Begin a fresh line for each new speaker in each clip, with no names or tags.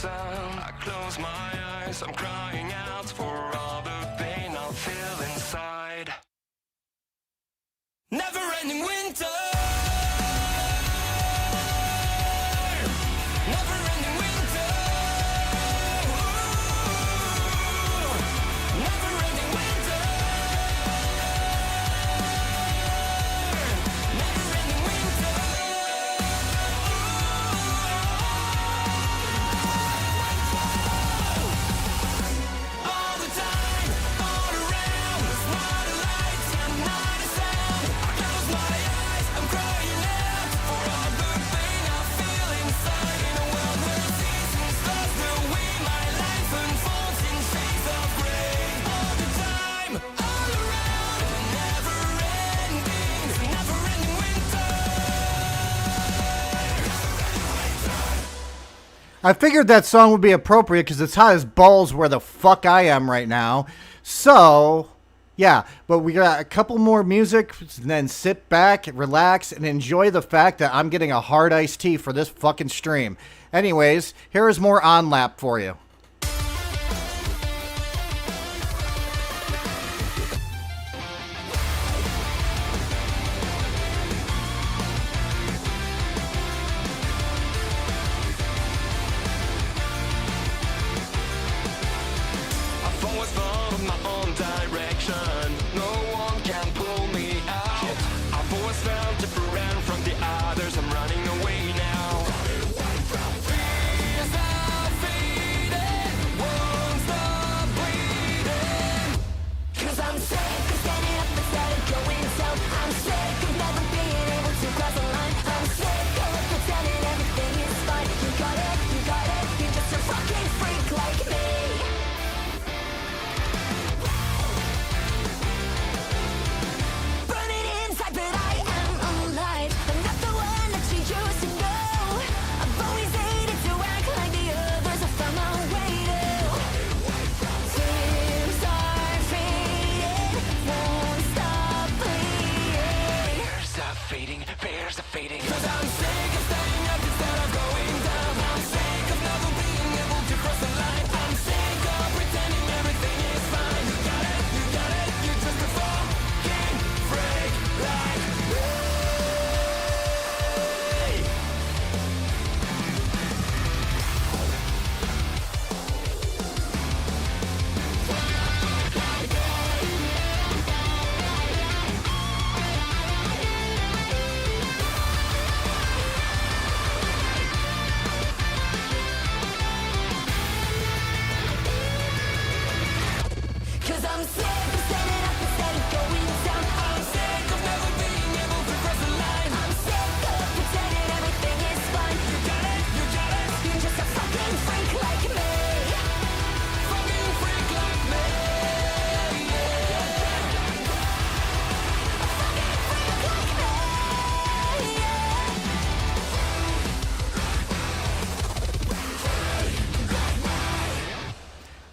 I close my eyes, I'm crying out for all the pain I feel inside. Never-ending winter. Never-ending winter. Never-ending winter. Never-ending winter. All the time, all around, there's not a light and not a sound. I close my eyes, I'm crying out for all the pain I feel inside. In a world where seasons pass the way, my life unfolds in shades of gray. All the time, all around, never-ending, never-ending winter.
I figured that song would be appropriate because it's hot as balls where the fuck I am right now. So, yeah, but we got a couple more music, and then sit back, relax, and enjoy the fact that I'm getting a hard iced tea for this fucking stream. Anyways, here is more On Lap for you.
I've always followed my own direction. No one can pull me out. I've always felt different from the others. I'm running away now. Fears have faded.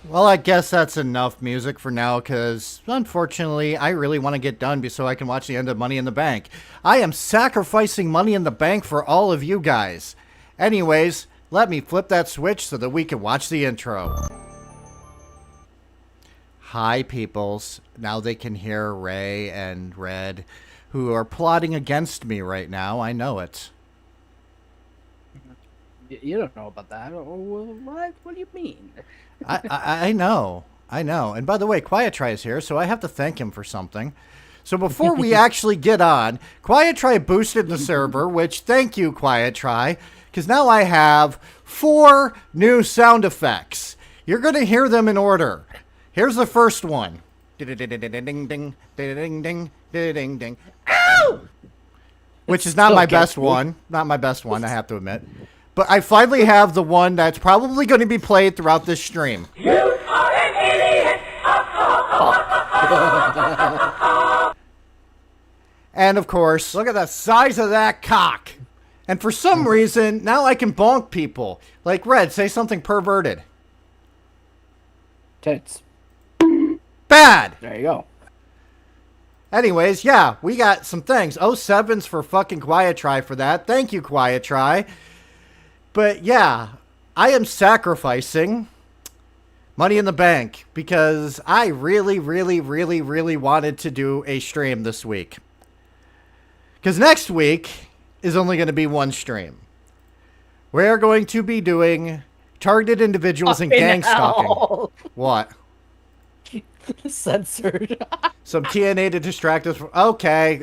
Well, I guess that's enough music for now, because unfortunately, I really want to get done so I can watch the end of Money in the Bank. I am sacrificing Money in the Bank for all of you guys. Anyways, let me flip that switch so that we can watch the intro. Hi, peoples. Now they can hear Ray and Red, who are plotting against me right now. I know it.
You don't know about that. What? What do you mean?
I know. I know. And by the way, Quiet Try is here, so I have to thank him for something. So before we actually get on, Quiet Try boosted the server, which thank you, Quiet Try, because now I have 4 new sound effects. You're going to hear them in order. Here's the first one. Ow! Which is not my best one. Not my best one, I have to admit. But I finally have the one that's probably going to be played throughout this stream.
You are an idiot!
And of course, look at the size of that cock. And for some reason, now I can bonk people. Like, Red, say something perverted.
Tits.
Bad!
There you go.
Anyways, yeah, we got some things. 07's for fucking Quiet Try for that. Thank you, Quiet Try. But yeah, I am sacrificing Money in the Bank because I really, really, really, really wanted to do a stream this week. Because next week is only going to be one stream. We're going to be doing targeted individuals and gang stalking. What?
Censored.
Some TNA to distract us from... Okay.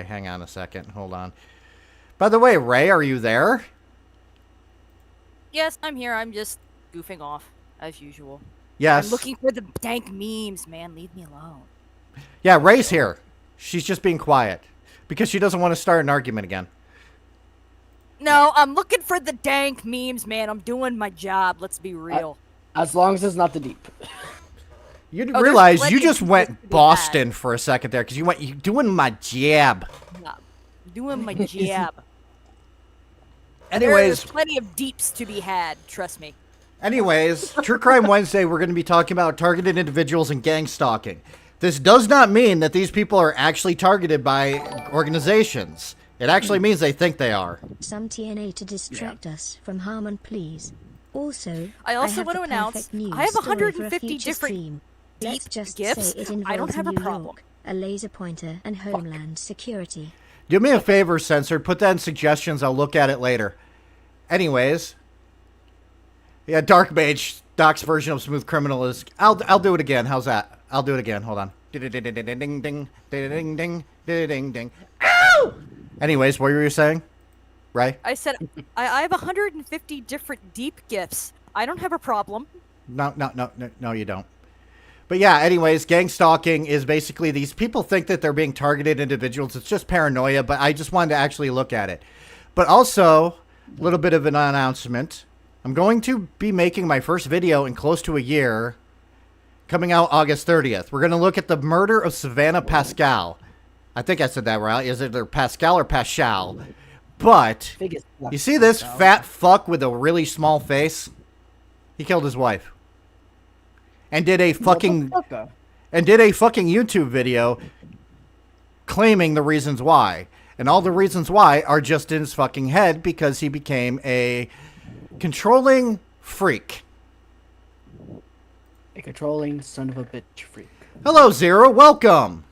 Hang on a second. Hold on. By the way, Ray, are you there?
Yes, I'm here. I'm just goofing off, as usual.
Yes.
I'm looking for the dank memes, man. Leave me alone.
Yeah, Ray's here. She's just being quiet. Because she doesn't want to start an argument again.
No, I'm looking for the dank memes, man. I'm doing my job. Let's be real.
As long as it's not the deep.
You
Oh,
realize
there's
you
plenty
just
of
went
people to be
Boston for a second there. Because you doing my jab.
Yeah, doing my jab. There's
Anyways,
plenty of deeps to be had. Trust me.
True Crime Wednesday, we're going to be talking about targeted individuals and gang stalking. This does not mean that these people are actually targeted by organizations. It actually means they think they are.
Some TNA to distract us from Harman, please. Also,
I also
have
want to
the
announce
perfect news
I have
story for a
150
future
different
stream.
deep
Let's just
gifts.
say it
I
involves
don't have a
New
problem.
York, a laser pointer, and Homeland Security.
Do me a favor, Censored. Put that in suggestions. I'll look at it later. Anyways. Yeah, Dark Mage, Doc's version of Smooth Criminal is... I'll do it again. How's that? I'll do it again. Hold on. Ding. Ow! Anyways, what were you saying? Right?
I said I have 150 different deep gifts. I don't have a problem.
No, you don't. But yeah, anyways, gang stalking is basically these people think that they're being targeted individuals. It's just paranoia, but I just wanted to actually look at it. But also, a little bit of an announcement. I'm going to be making my first video in close to a year, coming out August 30th. We're going to look at the murder of Savannah Pascal. I think I said that right. Is it either Pascal or Pascal? But, you see this fat fuck with a really small face? He killed his wife. And did a fucking YouTube video claiming the reasons why. And all the reasons why are just in his fucking head because he became a controlling freak.
A controlling son of a bitch freak.
Hello, Zero. Welcome.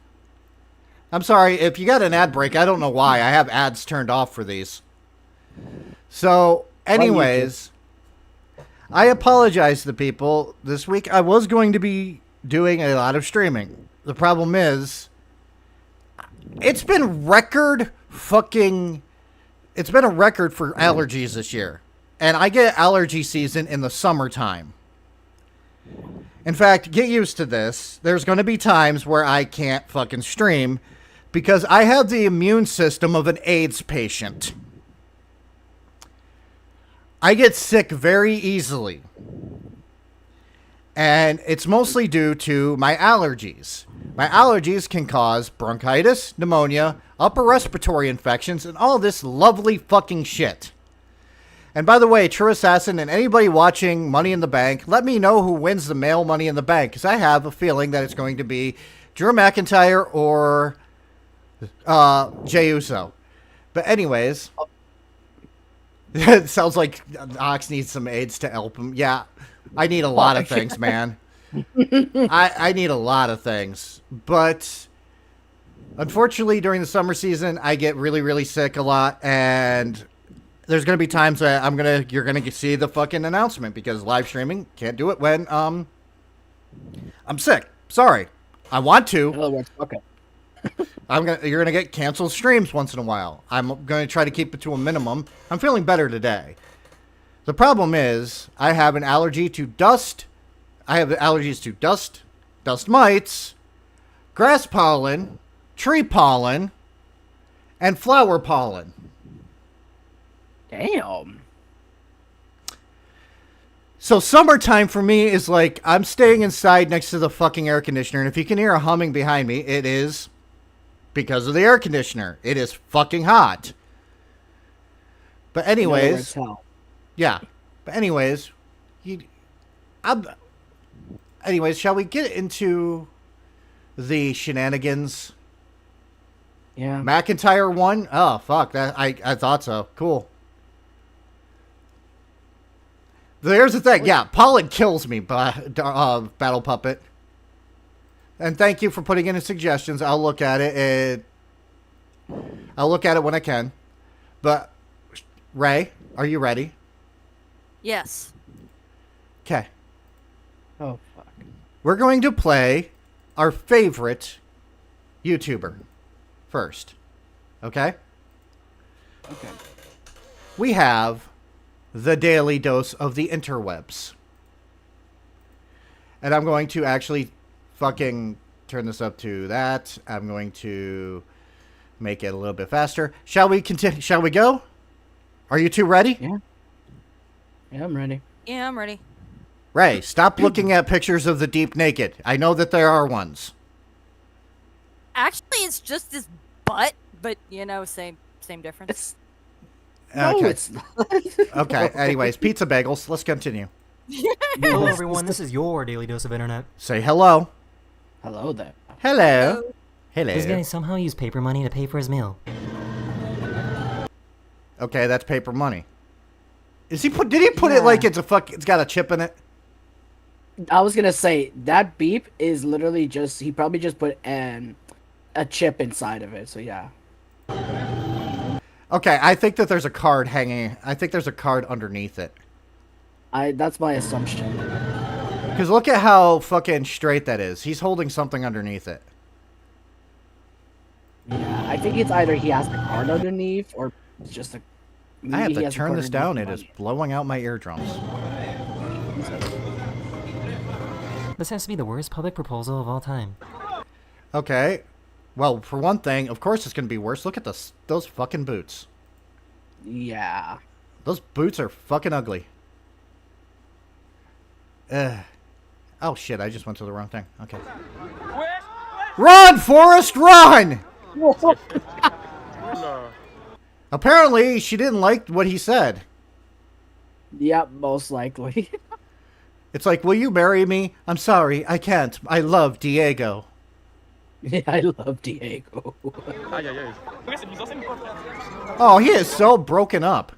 I'm sorry, if you got an ad break, I don't know why. I have ads turned off for these. So, anyways, I apologize to the people. This week I was going to be doing a lot of streaming. The problem is, it's been a record for allergies this year. And I get allergy season in the summertime. In fact, get used to this. There's going to be times where I can't fucking stream because I have the immune system of an AIDS patient. I get sick very easily. And it's mostly due to my allergies. My allergies can cause bronchitis, pneumonia, upper respiratory infections, and all this lovely fucking shit. And by the way, True Assassin and anybody watching Money in the Bank, let me know who wins the male Money in the Bank, because I have a feeling that it's going to be Drew McIntyre or Jey Uso. But anyways, it sounds like Nox needs some aids to help him. Yeah, I need a lot of things, man. I need a lot of things. But unfortunately, during the summer season, I get really, really sick a lot, and there's going to be times that you're going to see the fucking announcement, because live streaming can't do it when I'm sick. Sorry. I want to.
In other words, okay.
You're gonna get canceled streams once in a while. I'm gonna try to keep it to a minimum. I'm feeling better today. The problem is I have an allergy to dust. I have allergies to dust mites, grass pollen, tree pollen, and flower pollen.
Damn.
So summertime for me is like I'm staying inside next to the fucking air conditioner, and if you can hear a humming behind me, it is because of the air conditioner. It is fucking hot. But anyways, yeah. But anyways, shall we get into the shenanigans?
Yeah.
McIntyre won? Oh fuck, that I thought so. Cool. There's the thing. Yeah, pollen kills me, Battle Puppet. And thank you for putting in the suggestions. I'll look at it. I'll look at it when I can. But, Ray, are you ready?
Yes.
Okay.
Oh, fuck.
We're going to play our favorite YouTuber first. Okay?
Okay.
We have the Daily Dose of the Interwebs. And I'm going to actually fucking turn this up to that. I'm going to make it a little bit faster. Shall we continue? Shall we go? Are you two ready?
Yeah. Yeah, I'm ready.
Yeah, I'm ready.
Ray, stop looking at pictures of the deep naked. I know that there are ones.
Actually, it's just his butt, but same difference.
No,
Okay.
it's not.
Okay. Anyways, pizza bagels. Let's continue.
Hello everyone, this is your daily dose of internet.
Say hello.
Hello there.
Hello.
This
Hello.
guy somehow used paper money to pay for his meal.
Okay, that's paper money. Did he put it like it's got a chip in it?
I was gonna say that beep is literally he probably just put a chip inside of it. So yeah.
Okay, I think that there's a card hanging. I think there's a card underneath it.
That's my assumption.
Because look at how fucking straight that is. He's holding something underneath it.
Yeah, I think it's either he has the card underneath or it's just a.
I have
maybe he
to
has the
turn
card
this down. It
underneath
is
the
blowing out my eardrums.
This has to be the worst public proposal of all time.
Okay. Well, for one thing, of course it's going to be worse. Look at those fucking boots.
Yeah.
Those boots are fucking ugly. Oh shit, I just went to the wrong thing. Okay. Run, Forrest, run! Apparently, she didn't like what he said.
Yeah, most likely.
It's like, will you marry me? I'm sorry, I can't. I love Diego.
Yeah, I love Diego.
Oh, he is so broken up.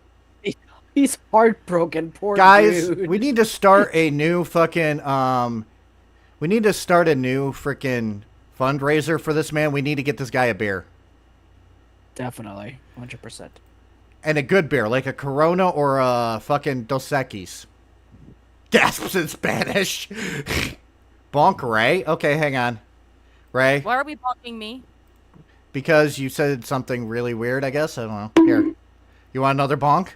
He's heartbroken, poor
Guys,
dude.
we need to start a new fucking, we need to start a new freaking fundraiser for this man. We need to get this guy a beer.
Definitely, 100%.
And a good beer, like a Corona or a fucking Dos Equis. Gasps in Spanish. Bonk, Ray? Okay, hang on. Ray?
Why are we bonking me?
Because you said something really weird, I guess? I don't know. Here. You want another bonk?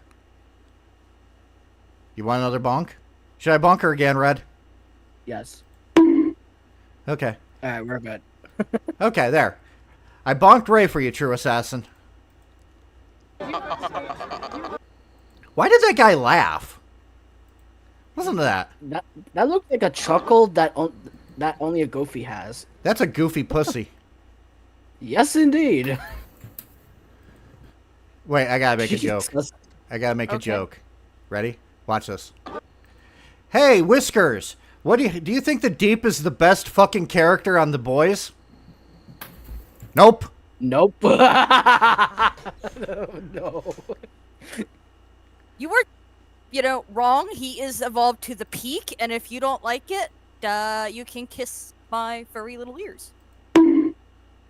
You want another bonk? Should I bonk her again, Red?
Yes.
Okay.
Alright, we're good.
Okay, there. I bonked Ray for you, True Assassin. Why did that guy laugh? Listen to that.
That looked like a chuckle that only a goofy has.
That's a goofy pussy.
Yes, indeed.
Wait, I gotta make a joke.
Jesus.
I gotta make a
Okay.
joke. Ready? Watch this. Hey, Whiskers. What do you think the Deep is the best fucking character on The Boys? Nope.
Nope. No.
You were, wrong. He is evolved to the peak, and if you don't like it, you can kiss my furry little ears.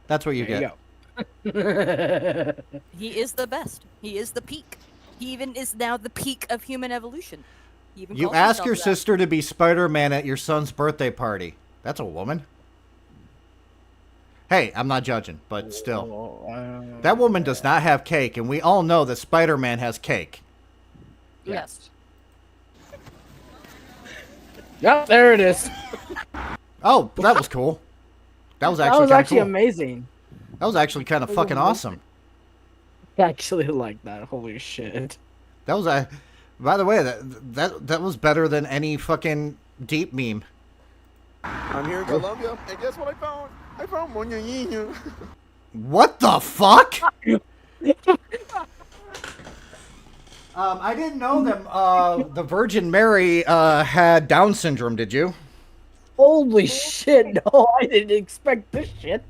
That's what you
There
get.
you go.
He is the best. He is the peak. He even is now the peak of human evolution. He even
You
calls
ask
himself
your
that.
sister to be Spider-Man at your son's birthday party. That's a woman. Hey, I'm not judging, but still. That woman does not have cake, and we all know that Spider-Man has cake.
Yes.
Yep, there it is.
Oh, that was cool. That was
That
actually
was
kind of
actually
cool.
Amazing.
That was actually kind of fucking awesome.
I actually like that. Holy shit.
That was by the way, that was better than any fucking Deep meme.
I'm here in Colombia, and guess what I found? I found Moñoñinho.
What the fuck? I didn't know that the Virgin Mary had Down syndrome. Did you?
Holy shit. No, I didn't expect this shit.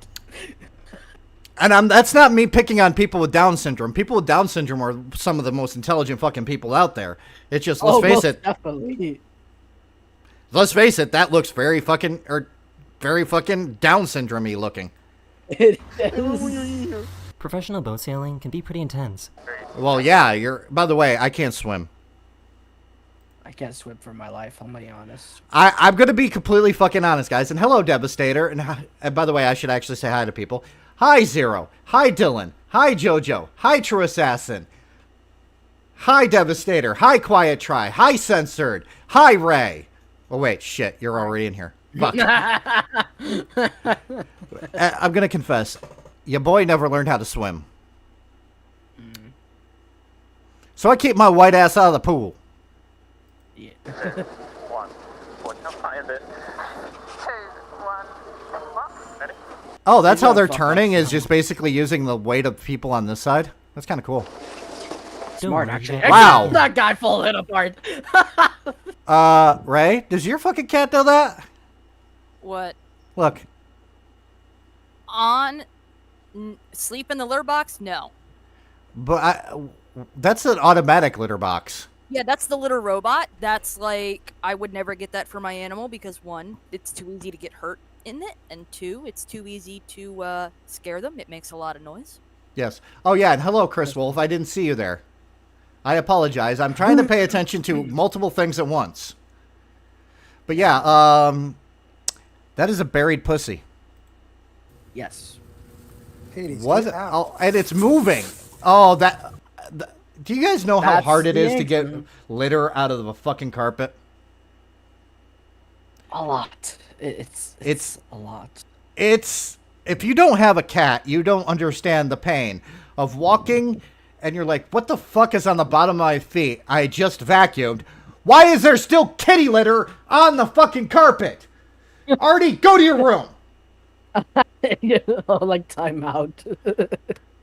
And that's not me picking on people with Down syndrome. People with Down syndrome are some of the most intelligent fucking people out there. It's just, let's face
most
it.
Definitely.
Let's face it. That looks very fucking Down syndrome-y looking.
It is.
Professional boat sailing can be pretty intense.
Well, yeah. By the way, I can't swim.
I can't swim for my life, I'm gonna be honest.
I'm gonna be completely fucking honest, guys. And hello, Devastator. And by the way, I should actually say hi to people. Hi, Zero. Hi, Dylan. Hi, Jojo. Hi, True Assassin. Hi, Devastator. Hi, Quiet Try. Hi, Censored. Hi, Ray. Oh, wait. Shit. You're already in here. Fuck. I'm going to confess. Your boy never learned how to swim. So I keep my white ass out of the pool.
Yeah.
Oh, that's
You
how
gotta
they're
fuck
turning,
up
is just basically using the weight of people on this side? That's kind of cool.
Don't
Smart,
worry,
actually.
Jack.
Wow.
That guy falling apart.
Ray, does your fucking cat know that?
What?
Look.
Sleep in the litter box? No.
But that's an automatic litter box.
Yeah, that's the litter robot. That's like, I would never get that for my animal because one, it's too easy to get hurt in it, and two, it's too easy to scare them. It makes a lot of noise.
Yes. Oh, yeah, and hello, Chris Wolf. I didn't see you there. I apologize. I'm trying to pay attention to multiple things at once. But yeah, that is a buried pussy.
Yes.
What? Oh, and it's moving. Oh, do you guys know how
That's
hard it is to
the
get
answer.
litter out of the fucking carpet?
A lot. It's a lot.
It's if you don't have a cat, you don't understand the pain of walking and you're like, what the fuck is on the bottom of my feet? I just vacuumed. Why is there still kitty litter on the fucking carpet? Artie, go to your room.
Like timeout.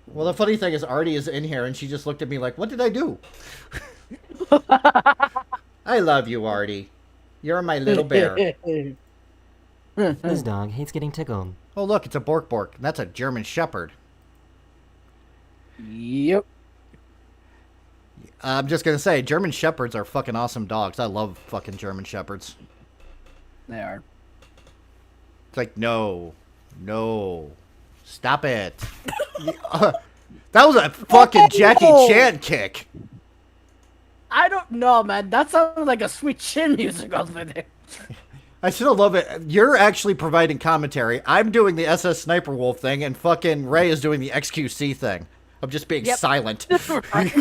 Well, the funny thing is Artie is in here and she just looked at me like, what did I do? I love you, Artie. You're my little bear.
This dog hates getting tickled.
Oh, look, it's a Bork Bork. That's a German Shepherd.
Yep.
I'm just going to say, German Shepherds are fucking awesome dogs. I love fucking German Shepherds.
They are.
It's like, no. Stop it. That was a fucking Jackie Chan kick.
I don't know, man. That sounded like a sweet chin music over there.
I still love it. You're actually providing commentary. I'm doing the SS Sniper Wolf thing, and fucking Ray is doing the XQC thing. I'm just being silent.
Poor guy,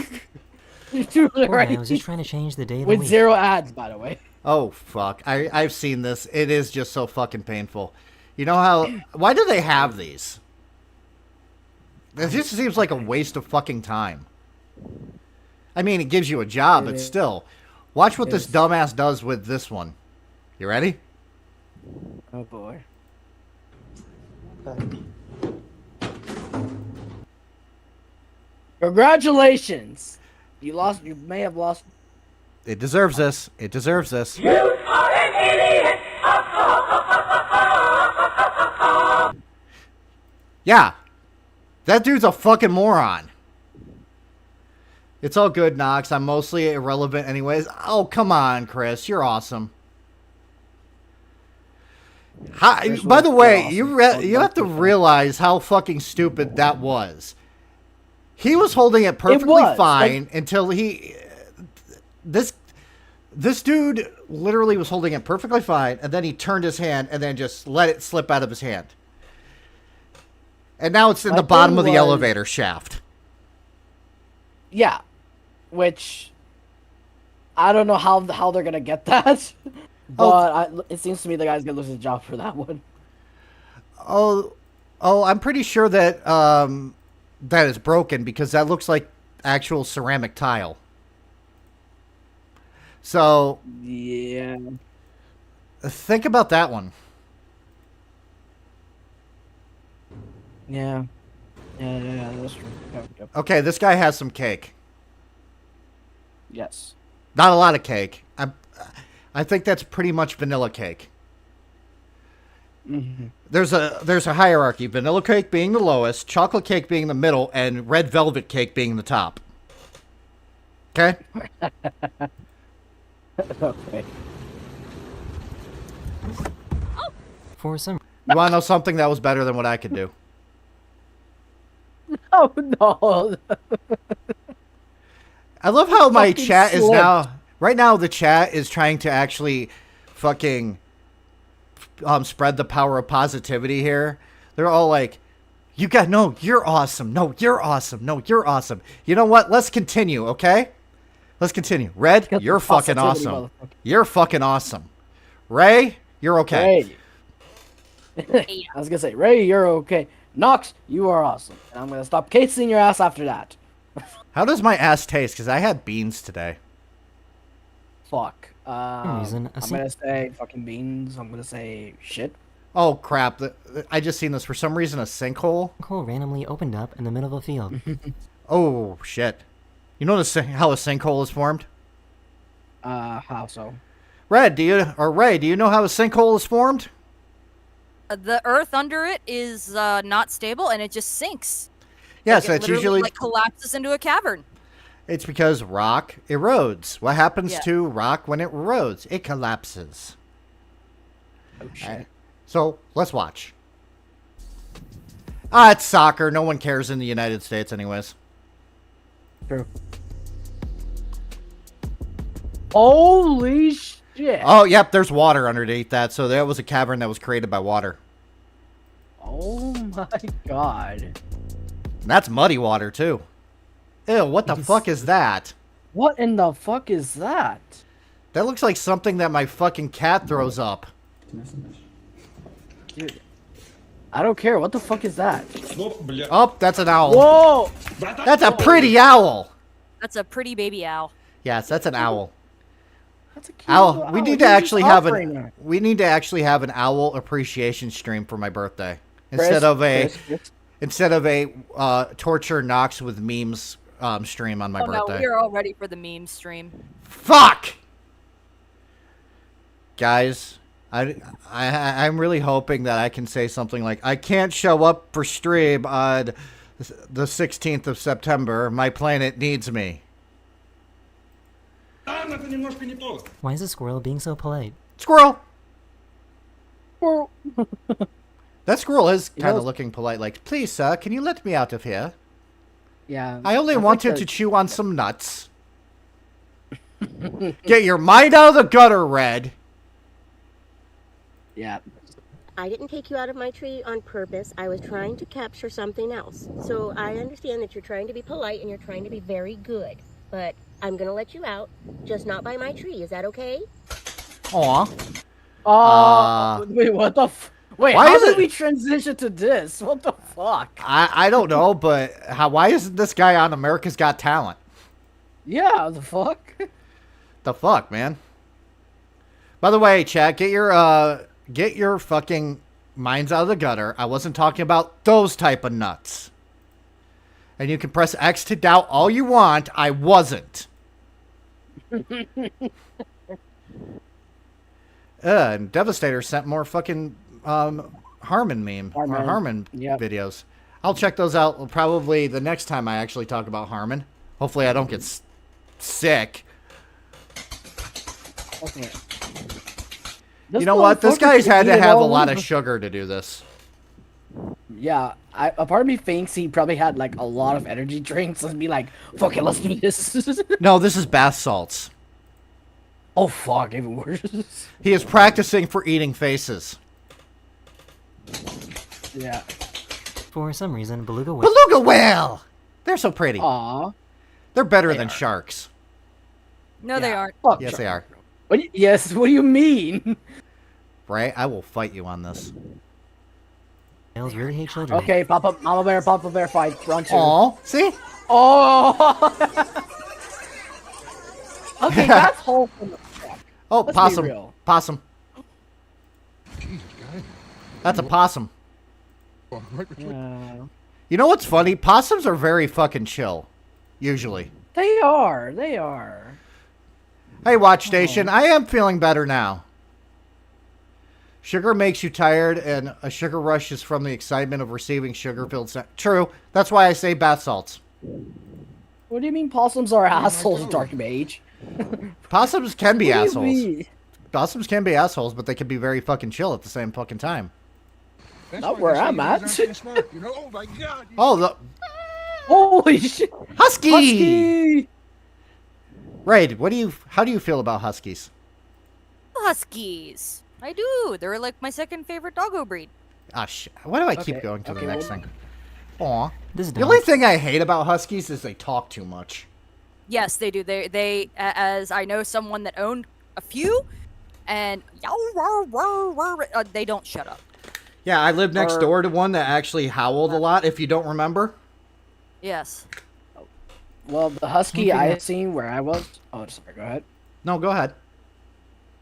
I was just trying to change the day of the
With
week.
0 ads, by the way.
Oh, fuck. I've seen this. It is just so fucking painful. You know how... Why do they have these? It just seems like a waste of fucking time. I mean, it gives you a job, but still. Watch what this dumbass does with this one. You ready?
Oh boy. Congratulations! You may have lost
It deserves this. It deserves this. Yeah. That dude's a fucking moron. It's all good, Nox. I'm mostly irrelevant anyways. Oh, come on, Chris. You're awesome. By the way, you have to realize how fucking stupid that was. He was holding it perfectly fine until he... This dude literally was holding it perfectly fine, and then he turned his hand and then just let it slip out of his hand. And now it's in the bottom of the elevator shaft.
Yeah. Which... I don't know how they're going to get that. But it seems to me the guy's going to lose his job for that one.
Oh, I'm pretty sure that that is broken because that looks like actual ceramic tile. So,
yeah.
Think about that one.
Yeah. Yeah, that's true. Yep.
Okay, this guy has some cake.
Yes.
Not a lot of cake. I think that's pretty much vanilla cake.
Mm-hmm.
There's a hierarchy. Vanilla cake being the lowest, chocolate cake being the middle, and red velvet cake being the top. Okay?
Okay.
For some
You want to know something that was better than what I could do?
Oh, no.
I love how my
Fucking
chat is
slipped.
now... Right now, the chat is trying to actually fucking spread the power of positivity here. They're all like, you're awesome. No, you're awesome. No, you're awesome. You know what? Let's continue, okay? Let's continue. Red,
Get
you're
the
fucking
positivity,
awesome.
motherfucker.
You're fucking awesome. Ray, you're okay.
Ray. I was going to say, Ray, you're okay. Nox, you are awesome. And I'm going to stop casing your ass after that.
How does my ass taste? Because I had beans today.
Fuck.
reason,
I'm gonna say fucking beans. I'm gonna say shit.
Oh, crap. I just seen this. For some reason, a sinkhole.
hole randomly opened up in the middle of a field.
Oh, shit. You know how a sinkhole is formed?
How so?
Ray, do you know how a sinkhole is formed?
The earth under it is not stable and it just sinks.
Yes,
It
that's
literally,
usually...
like collapses into a cavern.
It's because rock erodes. What happens
Yeah.
to rock when it erodes? It collapses.
Oh shit.
Alright, so, let's watch. It's soccer. No one cares in the United States anyways.
True. Holy shit.
Oh, yep, there's water underneath that. So that was a cavern that was created by water.
Oh my god.
And that's muddy water, too. Ew, what the fuck is that?
What in the fuck is that?
That looks like something that my fucking cat throws up.
Dude. I don't care. What the fuck is that?
Oh, that's an owl.
Whoa!
That's a pretty owl.
That's a pretty baby owl.
Yes, that's an owl.
That's a cute
Owl.
little
We
owl.
need to
You're
actually
just
have
offering
an
that.
we need to actually have an owl appreciation stream for my birthday
Chris,
instead of a torture Nox with memes stream on my
Oh no,
birthday.
we're all ready for the meme stream.
Fuck, guys. I'm really hoping that I can say something like, I can't show up for stream on the 16th of September. My planet needs me.
Why is the squirrel being so polite?
Squirrel.
Well,
That squirrel is
You
kind
know-
of looking polite, like, please, sir, can you let me out of here?
yeah.
I only
think
wanted
that-
to chew on some nuts. Get your mind out of the gutter, Red.
Yeah.
I didn't take you out of my tree on purpose. I was trying to capture something else. So I understand that you're trying to be polite and you're trying to be very good. But I'm going to let you out, just not by my tree. Is that okay?
Aw.
Wait, what the Wait,
Why
how
is
did
it-
we transition to this? What the fuck?
I don't know, but why isn't this guy on America's Got Talent?
Yeah, the fuck?
The fuck, man? By the way, chat, get your fucking minds out of the gutter. I wasn't talking about those type of nuts. And you can press X to doubt all you want. I wasn't. And Devastator sent more fucking Harman meme or
Harman.
Harman
Yep.
videos. I'll check those out probably the next time I actually talk about Harman. Hopefully I don't get sick.
Okay.
You know what? This guy's had to
eating
have a
all
lot
of
of sugar to do this.
Yeah, a part of me thinks he probably had like a lot of energy drinks and be like, "Fuck it, let's do this."
No, this is bath salts.
Oh fuck, even worse.
He is practicing for eating faces.
Yeah.
For some reason, beluga whale.
Beluga whale! They're so pretty.
Aw.
They're better than sharks.
No, they
Yeah.
aren't.
Fuck.
Yes, they are.
Yes. What do you mean?
Right? I will fight you on this.
Whales really hate children.
Okay, Mama Bear fight. Round 2.
Aw, see?
Oh. Okay, that's wholesome.
Oh,
Let's be
possum.
real.
Possum. That's a possum.
Yeah.
You know what's funny? Possums are very fucking chill. Usually.
They are. They are.
Hey, Watch Station. I am feeling better now. Sugar makes you tired, and a sugar rush is from the excitement of receiving sugar-filled... True. That's why I say bath salts.
What do you mean possums are assholes, Dark Mage?
Possums can be
What do you
assholes.
mean?
Possums can be assholes, but they can be very fucking chill at the same fucking time.
Not where I'm at.
Oh my god.
Oh, the
Holy shit!
husky!
Husky!
Raid, how do you feel about huskies?
Huskies. I do. They're like my second favorite doggo breed.
Ah, shit. Why do I keep
Okay,
going to the
okay,
next
well-
thing? Aw.
This is
The only thing I hate about huskies is they talk too much.
Yes, they do. They as I know someone that owned a few, and they don't shut up.
Yeah, I lived next
Or-
door to one that actually howled a lot, if you don't remember.
Yes.
Well, the husky I seen where I was. Oh, sorry. Go ahead.
No, go ahead.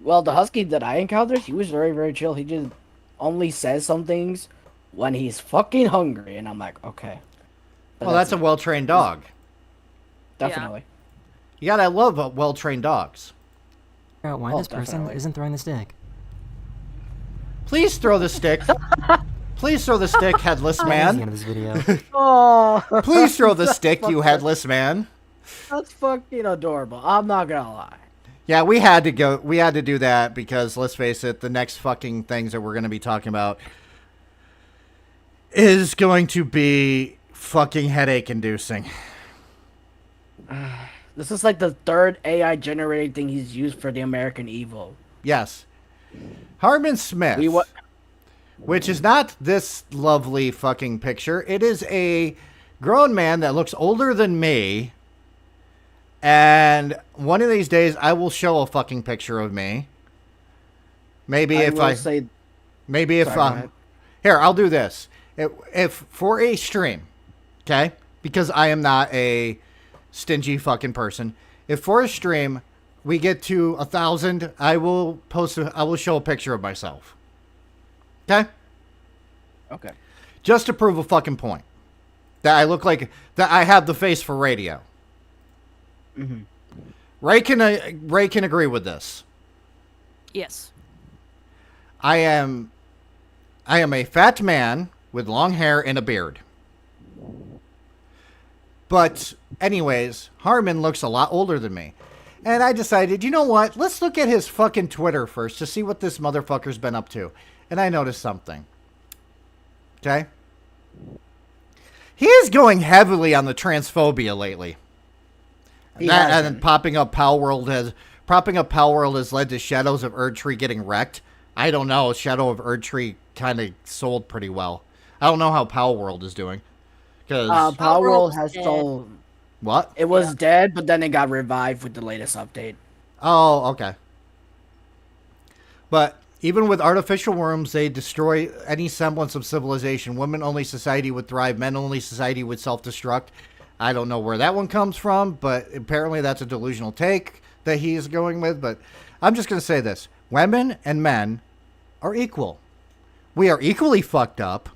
Well, the husky that I encountered, he was very, very chill. He just only says some things when he's fucking hungry, and I'm like, okay. But
Well, that's a well-trained dog.
definitely.
You gotta love well-trained dogs.
Figure out why
Oh,
this person
definitely.
isn't throwing the stick.
Please throw the stick. Please throw the stick, headless
That's the end
man.
of this video.
Oh,
Please throw the stick, you headless man.
that's fucking adorable. I'm not gonna lie.
Yeah, we had to go. We had to do that because, let's face it, the next fucking things that we're going to be talking about is going to be fucking headache-inducing.
This is like the third AI generated thing he's used for the American Evil.
Yes. Harman Smith,
We what?
which is not this lovely fucking picture. It is a grown man that looks older than me. And one of these days, I will show a fucking picture of me. Maybe if I...
say
Maybe if
Sorry, go ahead.
here, I'll do this. If for a stream, okay? Because I am not a stingy fucking person. If for a stream we get to 1,000, I will I will show a picture of myself. Okay?
okay.
Just to prove a fucking point. That I look like that I have the face for radio.
Mm-hmm.
Ray can agree with this.
Yes.
I am a fat man with long hair and a beard. But anyways, Harman looks a lot older than me. And I decided, you know what? Let's look at his fucking Twitter first to see what this motherfucker's been up to. And I noticed something. Okay? He is going heavily on the transphobia lately.
He
That
has
and
been.
popping up Pal World has led to Shadows of Erdtree getting wrecked. I don't know. Shadow of Erdtree kind of sold pretty well. I don't know how Pal World is doing. Because
Power World
World's
has
dead.
sold.
what?
It was dead, but then it got revived with the latest update.
Oh, okay. But even with artificial worms, they destroy any semblance of civilization. Women-only society would thrive. Men-only society would self-destruct. I don't know where that one comes from, but apparently that's a delusional take that he is going with. But I'm just going to say this. Women and men are equal. We are equally fucked up.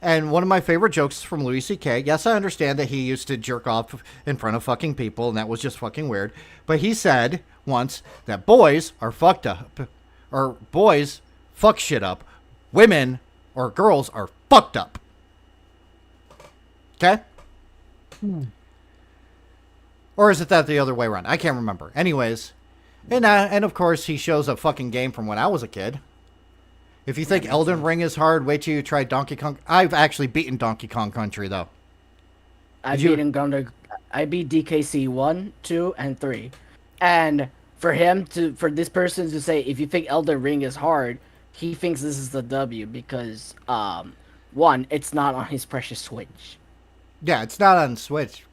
And one of my favorite jokes is from Louis C.K. Yes, I understand that he used to jerk off in front of fucking people, and that was just fucking weird. But he said once that boys are fucked up, or boys fuck shit up. Women or girls are fucked up. Okay? Or is it that the other way around? I can't remember. Anyways, and of course he shows a fucking game from when I was a kid. If you think Elden Ring is hard, wait till you try Donkey Kong. I've actually beaten Donkey Kong Country though.
I beat DKC 1, 2, and 3. And for this person to say, if you think Elden Ring is hard, he thinks this is the W because, one, it's not on his precious Switch.
Yeah, it's not on Switch.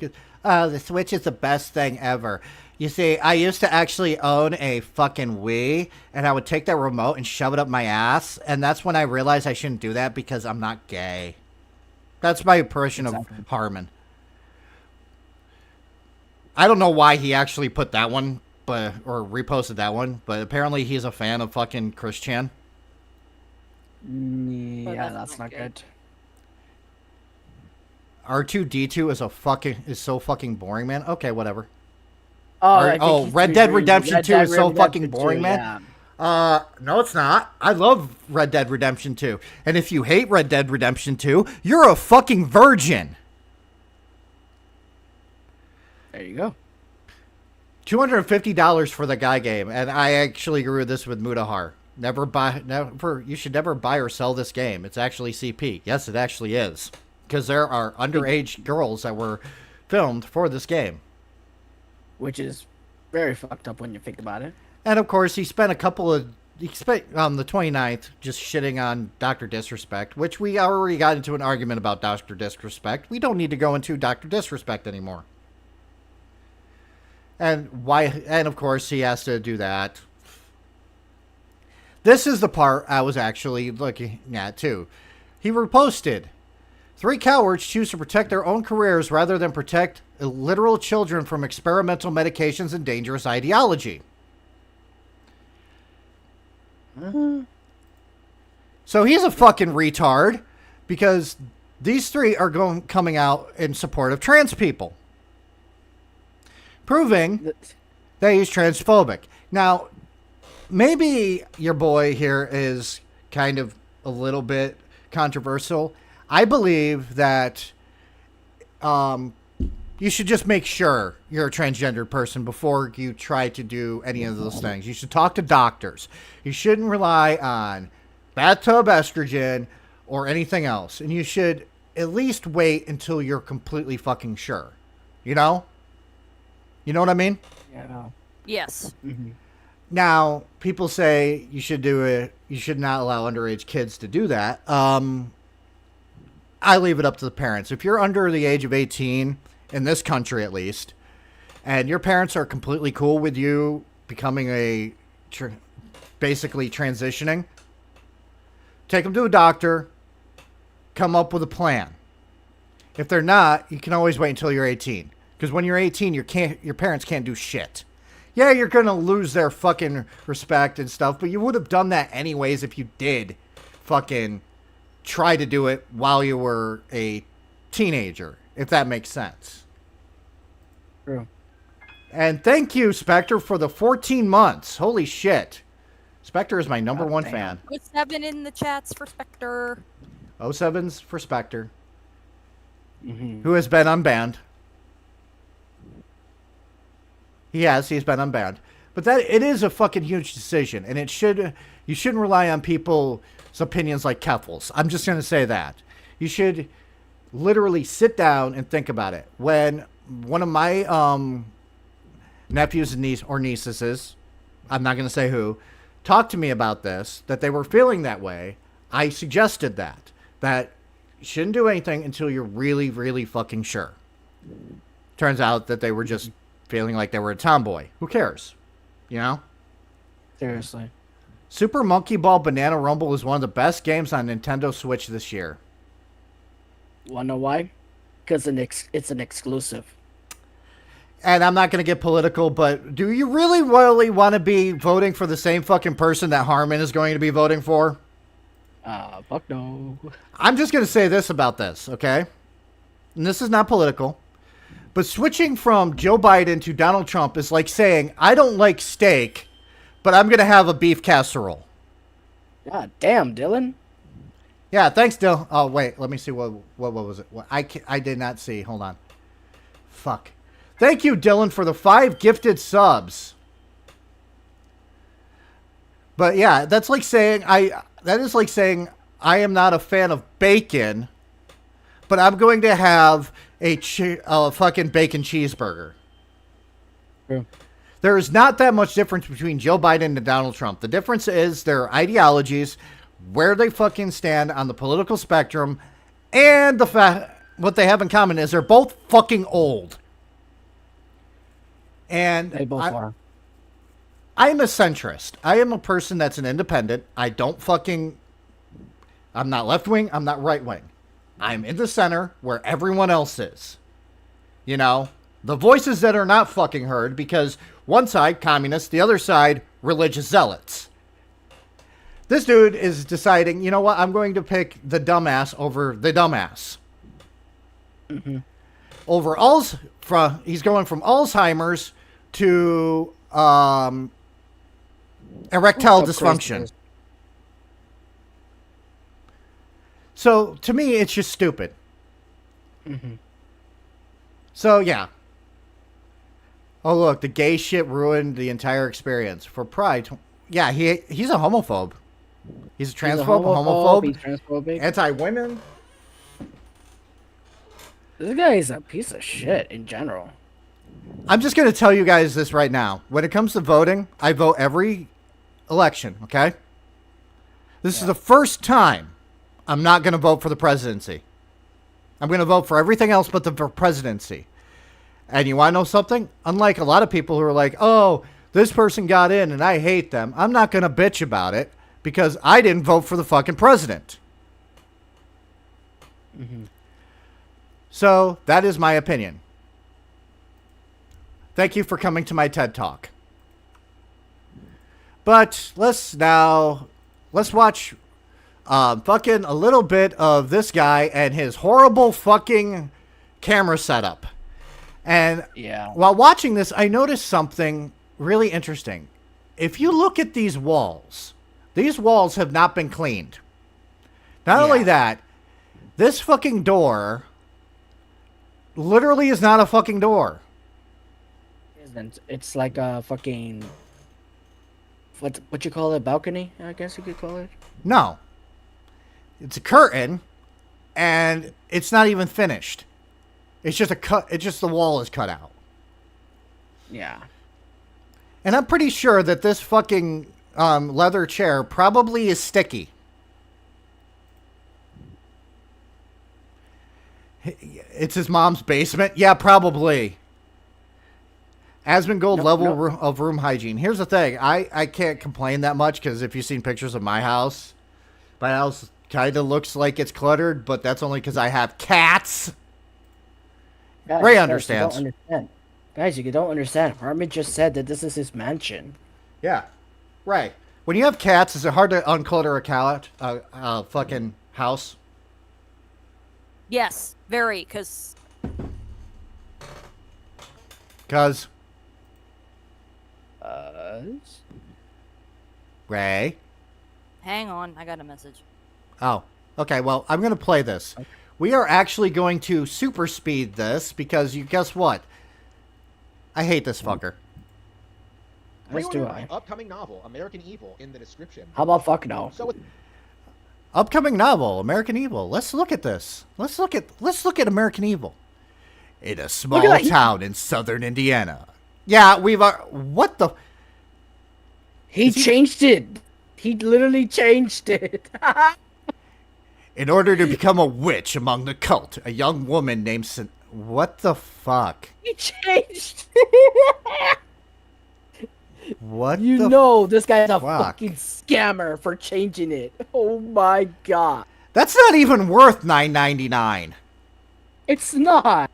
The Switch is the best thing ever. You see, I used to actually own a fucking Wii, and I would take that remote and shove it up my ass, and that's when I realized I shouldn't do that because I'm not gay. That's my impression of Harman. I don't know why he actually put that one, or reposted that one, but apparently he's a fan of fucking Chris Chan.
Yeah, that's not good.
R2-D2 is so fucking boring, man. Okay, whatever.
Red
Dead Redemption 2 is so fucking boring, man.
Yeah.
No, it's not. I love Red Dead Redemption 2. And if you hate Red Dead Redemption 2, you're a fucking virgin.
There you go.
$250 for the guy game. And I actually agree with this with Mudahar. You should never buy or sell this game. It's actually CP. Yes, it actually is. Because there are underage girls that were filmed for this game.
Which is very fucked up when you think about it.
And of course, he spent on the 29th just shitting on Dr. Disrespect, which we already got into an argument about Dr. Disrespect. We don't need to go into Dr. Disrespect anymore. And why? And of course, he has to do that. This is the part I was actually looking at too. He reposted, 3 cowards choose to protect their own careers rather than protect literal children from experimental medications and dangerous ideology. So he's a fucking retard because these 3 are coming out in support of trans people, proving that he's transphobic. Now, maybe your boy here is kind of a little bit controversial. I believe that you should just make sure you're a transgendered person before you try to do any of those things. You should talk to doctors. You shouldn't rely on bathtub estrogen or anything else. And you should at least wait until you're completely fucking sure. You know? You know what I mean?
Yeah.
Yes.
Mm-hmm.
Now, people say you should do it. You should not allow underage kids to do that. I leave it up to the parents. If you're under the age of 18, in this country at least, and your parents are completely cool with you becoming basically transitioning, take them to a doctor, come up with a plan. If they're not, you can always wait until you're 18. Because when you're 18, your parents can't do shit. Yeah, you're going to lose their fucking respect and stuff, but you would have done that anyways if you did fucking try to do it while you were a teenager, if that makes sense.
True.
And thank you, Spectre, for the 14 months. Holy shit. Spectre is my number one fan.
Put 7 in the chats for Spectre.
07's for Spectre,
Mm-hmm.
who has been unbanned. He's been unbanned. But it is a fucking huge decision, and you shouldn't rely on people's opinions like Keffel's. I'm just going to say that. You should literally sit down and think about it. When one of my nephews and nieces, I'm not going to say who, talked to me about this, that they were feeling that way, I suggested that you shouldn't do anything until you're really, really fucking sure. Turns out that they were just feeling like they were a tomboy. Who cares? You know?
Seriously.
Super Monkey Ball Banana Rumble is one of the best games on Nintendo Switch this year.
Wanna know why? Because it's an exclusive.
And I'm not going to get political, but do you really want to be voting for the same fucking person that Harman is going to be voting for?
Fuck no.
I'm just going to say this about this, okay? And this is not political. But switching from Joe Biden to Donald Trump is like saying, I don't like steak, but I'm going to have a beef casserole.
God damn, Dylan.
Yeah, thanks, Dill. Oh, wait. Let me see. What was it? I did not see. Hold on. Fuck. Thank you, Dylan, for the 5 gifted subs. But yeah, that's like saying that is like saying I am not a fan of bacon, but I'm going to have a fucking bacon cheeseburger.
True.
There is not that much difference between Joe Biden and Donald Trump. The difference is their ideologies, where they fucking stand on the political spectrum, and the fact what they have in common is they're both fucking old. And
They both are.
I'm a centrist. I am a person that's an independent. I'm not left wing. I'm not right wing. I'm in the center where everyone else is. You know, the voices that are not fucking heard because one side, communists, the other side, religious zealots. This dude is deciding, you know what, I'm going to pick the dumbass over the dumbass.
Mm-hmm.
He's going from Alzheimer's to erectile dysfunction. So to me, it's just stupid.
Mm-hmm.
So yeah. Oh look, the gay shit ruined the entire experience for Pride. Yeah, he's a homophobe. He's a transphobe, homophobe,
He's transphobic.
anti-women.
This guy is a piece of shit in general.
I'm just going to tell you guys this right now. When it comes to voting, I vote every election, okay? This is the first time I'm not going to vote for the presidency. I'm going to vote for everything else but the presidency. And you want to know something? Unlike a lot of people who are like, oh, this person got in and I hate them. I'm not going to bitch about it because I didn't vote for the fucking president.
Mm-hmm.
So that is my opinion. Thank you for coming to my TED Talk. But let's watch fucking a little bit of this guy and his horrible fucking camera setup. And while watching this, I noticed something really interesting. If you look at these walls have not been cleaned. Not only that, this fucking door literally is not a fucking door.
It's like a fucking what you call it, balcony, I guess you could call it.
No. It's a curtain and it's not even finished. It's just the wall is cut out.
Yeah.
And I'm pretty sure that this fucking leather chair probably is sticky. It's his mom's basement? Yeah, probably. Asmongold level of room hygiene. Here's the thing. I can't complain that much because if you've seen pictures of my house kind of looks like it's cluttered, but that's only because I have cats. Ray understands.
Guys, you don't understand. Harman just said that this is his mansion.
Yeah. Right. When you have cats, is it hard to unclutter a fucking house?
Yes, very, because...
Ray?
Hang on, I got a message.
Oh, okay, well, I'm going to play this. Okay. We are actually going to super speed this because guess what? I hate this fucker.
As do I.
Upcoming novel, American Evil, in the description.
How about fuck no?
Upcoming novel, American Evil. Let's look at this. Let's look at American Evil. In a small town in southern Indiana. Yeah, what the?
He changed it. He literally changed it.
In order to become a witch among the cult, a young woman named what the fuck?
He changed.
What?
You know this guy's a fucking scammer for changing it. Oh my god.
That's not even worth $9.99.
It's not.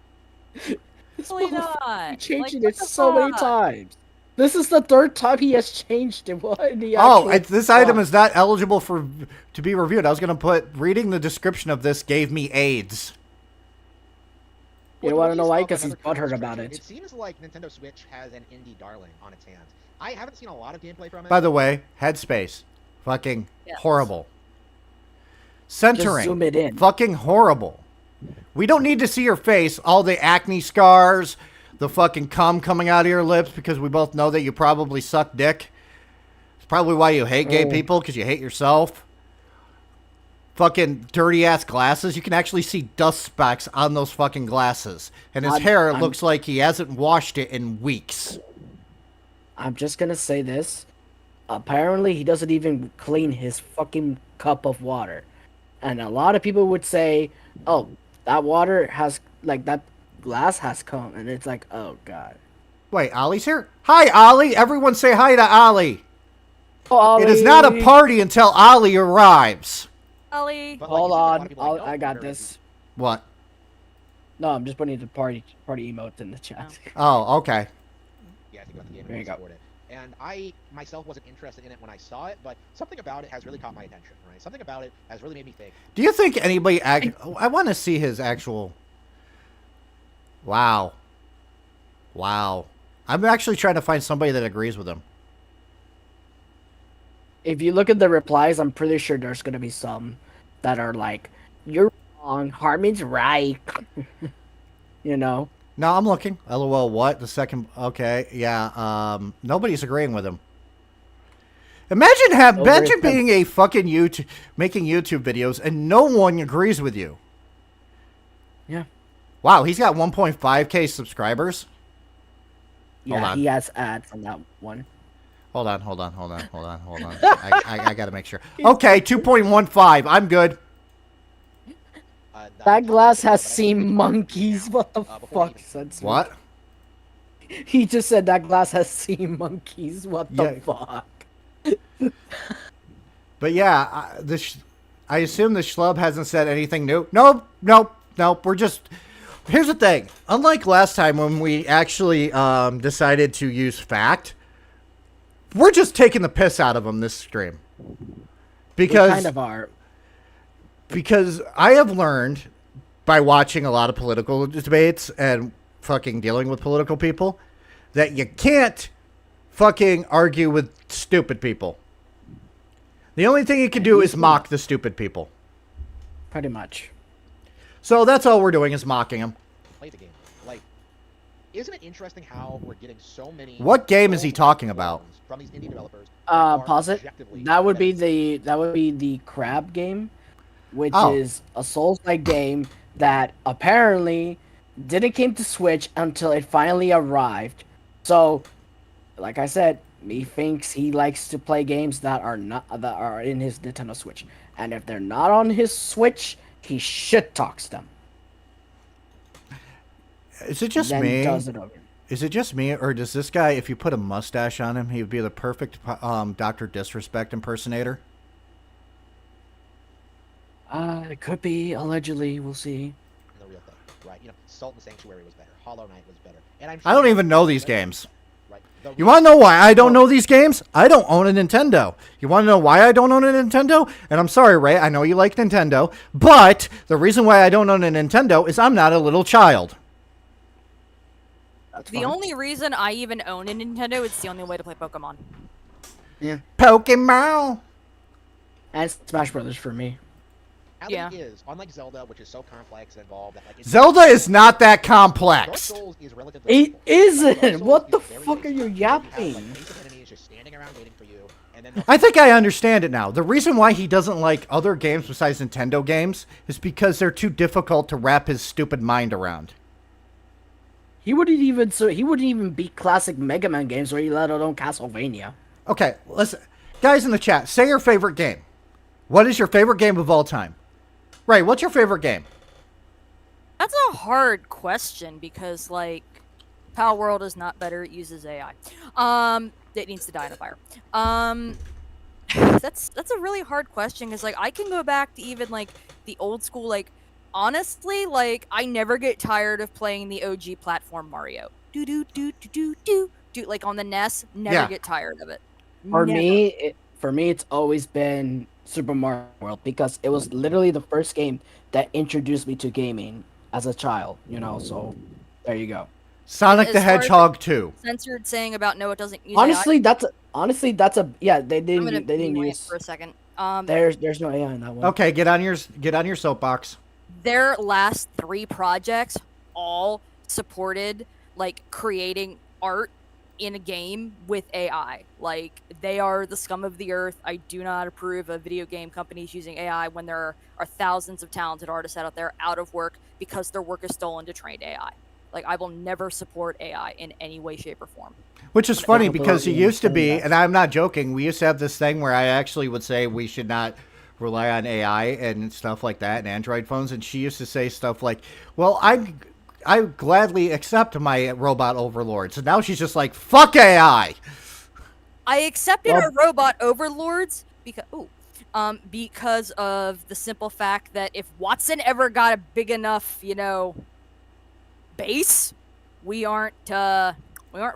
Really not.
He changed it so many times. This is the third time he has changed it. What in the
Oh,
actual
this item is not eligible to be reviewed. I was going to put, reading the description of this gave me AIDS.
You want to know why? Because he's butthurt about it.
It seems like Nintendo Switch has an indie darling on its hands. I haven't seen a lot of gameplay from it.
By the way, headspace. Fucking
Yes.
horrible. Centering.
zoom it in.
Fucking horrible. We don't need to see your face, all the acne scars, the fucking cum coming out of your lips, because we both know that you probably suck dick. It's probably why you hate gay people, because you hate yourself. Fucking dirty ass glasses. You can actually see dust specks on those fucking glasses. And his hair looks like he hasn't washed it in weeks.
I'm just gonna say this. Apparently, he doesn't even clean his fucking cup of water. And a lot of people would say, oh, that water has, like, that glass has come. And it's like, oh, God.
Wait, Ollie's here? Hi, Ollie. Everyone say hi to Ollie.
Oh, Ollie.
It is not a party until Ollie arrives.
Ollie.
But, like,
Hold
you see a lot of
on.
people like,
I
"Oh,
got
there
this.
is."
What?
No, I'm just putting the party emotes in the chat.
Oh, okay.
Yeah, I think about the game
There you
and
go.
support it. And I myself wasn't interested in it when I saw it, but something about it has really caught my attention, right? Something about it has really made me think.
Do you think anybody... I want to see his actual... Wow. Wow. I'm actually trying to find somebody that agrees with him.
If you look at the replies, I'm pretty sure there's gonna be some that are like, "You're wrong. Harman's right." You know.
No, I'm looking. LOL, what? The second... Okay, yeah. Nobody's agreeing with him. Imagine being a fucking YouTube... Making YouTube videos and no one agrees with you.
Yeah.
Wow, he's got 1.5k subscribers. Hold
Yeah,
on.
he has ads on that one.
Hold on. I gotta make sure. Okay, 2.15. I'm good.
That glass has seen monkeys. What the fuck?
What?
He just said that glass has seen monkeys. What the
Yeah.
fuck?
But yeah, I assume the schlub hasn't said anything new. Nope. We're just... Here's the thing. Unlike last time when we actually decided to use fact, we're just taking the piss out of them this stream. Because...
We kind of are.
Because I have learned by watching a lot of political debates and fucking dealing with political people that you can't fucking argue with stupid people. The only thing you can do is mock the stupid people.
Pretty much.
So that's all we're doing is mocking them.
Play the game. Like, isn't it interesting how we're getting so many...
What game is he talking about?
From these indie developers. that are
Pause it.
objectively
That would be
better.
the crab game, which
Oh.
is a Souls-like game that apparently didn't came to Switch until it finally arrived. So, like I said, me thinks he likes to play games that are in his Nintendo Switch, and if they're not on his Switch, he shit talks them.
Is it just
Then
me?
does it over.
Is it just me, or does this guy, if you put a mustache on him, he would be the perfect Dr. Disrespect impersonator?
It could be, allegedly, we'll see.
The real thing, right? You know, Salt and Sanctuary was better. Hollow Knight was better. And I'm
I don't
sure-
even know these games.
Right.
You want to know why I don't know these games? I don't own a Nintendo. You want to know why I don't own a Nintendo? And I'm sorry, Ray, I know you like Nintendo, but the reason why I don't own a Nintendo is I'm not a little child.
That's
The
fine.
only reason I even own a Nintendo, it's the only way to play Pokemon.
Yeah.
Pokemon!
And Smash Brothers for me.
How is, unlike Zelda, which is so complex and involved that like
Zelda is not that
Dark
complex.
Souls is relatively
It
simple. Dark
isn't!
Souls
What the
is very
fuck are
basic.
you
You have,
yapping?
like, basic enemies just standing around waiting for you, and then
I think I understand it now. The reason why he doesn't like other games besides Nintendo games is because they're too difficult to wrap his stupid mind around.
He wouldn't even beat classic Mega Man games or let alone Castlevania.
Okay, listen. Guys in the chat, say your favorite game. What is your favorite game of all time? Ray, what's your favorite game?
That's a hard question because, like, Power World is not better. It uses AI. It needs to die in a fire. That's a really hard question because, like, I can go back to even, like, the old school, like, honestly, like, I never get tired of playing the OG platform Mario. Do do do do do do do like on the NES. Never
Yeah.
get tired of it.
For
Never.
me, it's always been Super Mario World because it was literally the first game that introduced me to gaming as a child. So there you go.
Sonic
As
the
far as
Hedgehog 2.
Censored saying about no, it doesn't use
Honestly, that's a yeah. They
AI. I'm
didn't
gonna
they didn't
be
use.
for a second.
There's no AI in that one.
Okay, get on your soapbox.
Their last 3 projects all supported like creating art in a game with AI. Like, they are the scum of the earth. I do not approve of video game companies using AI when there are thousands of talented artists out there out of work because their work is stolen to trained AI. Like, I will never support AI in any way, shape, or form.
Which is funny because it
completely
used to be,
understand
and I'm not joking, we used to have this thing where I actually would say we should not rely on AI and stuff like that and Android phones, and she used to say stuff like, well, I gladly accept my robot overlords. And now she's just like, fuck AI.
I accepted our robot overlords because of the simple fact that if Watson ever got a big enough, base, we aren't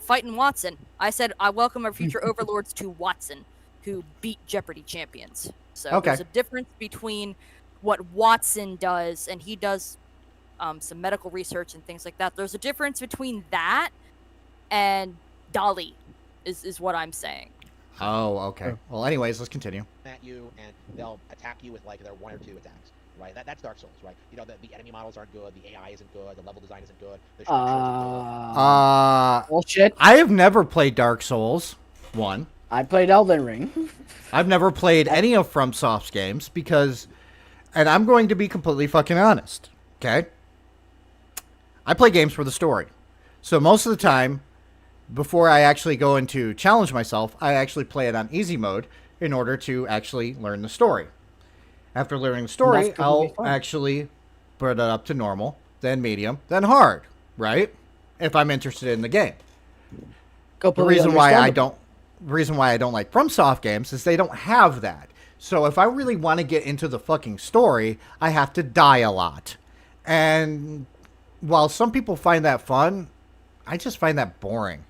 fighting Watson. I said I welcome our future overlords to Watson, who beat Jeopardy champions. So
Okay.
There's a difference between what Watson does, and he does some medical research and things like that. There's a difference between that and Dolly, is what I'm saying.
Oh, okay. Well, anyways, let's continue.
At you, and they'll attack you with like their 1 or 2 attacks. Right, that's Dark Souls, right? The enemy models aren't good, the AI isn't good, the level design isn't good. The
bullshit.
I have never played Dark Souls 1.
I played Elden Ring.
I've never played any of FromSoft's games because, and I'm going to be completely fucking honest, okay? I play games for the story. So most of the time, before I actually go into challenge myself, I actually play it on easy mode in order to actually learn the story. After learning the story, I'll actually put it up to normal, then medium, then hard, right? If I'm interested in the game. The reason why I don't like FromSoft games is they don't have that. So if I really want to get into the fucking story, I have to die a lot. And while some people find that fun, I just find that boring.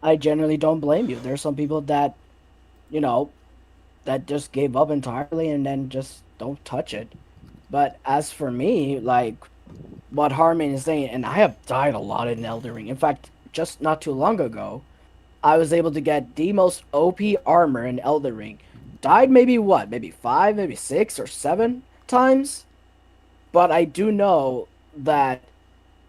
I generally don't blame you. There are some people that, that just gave up entirely and then just don't touch it. But as for me, like what Harman is saying, and I have died a lot in Elden Ring. In fact, just not too long ago, I was able to get the most OP armor in Elden Ring. Died maybe 5, maybe 6 or 7 times. But I do know that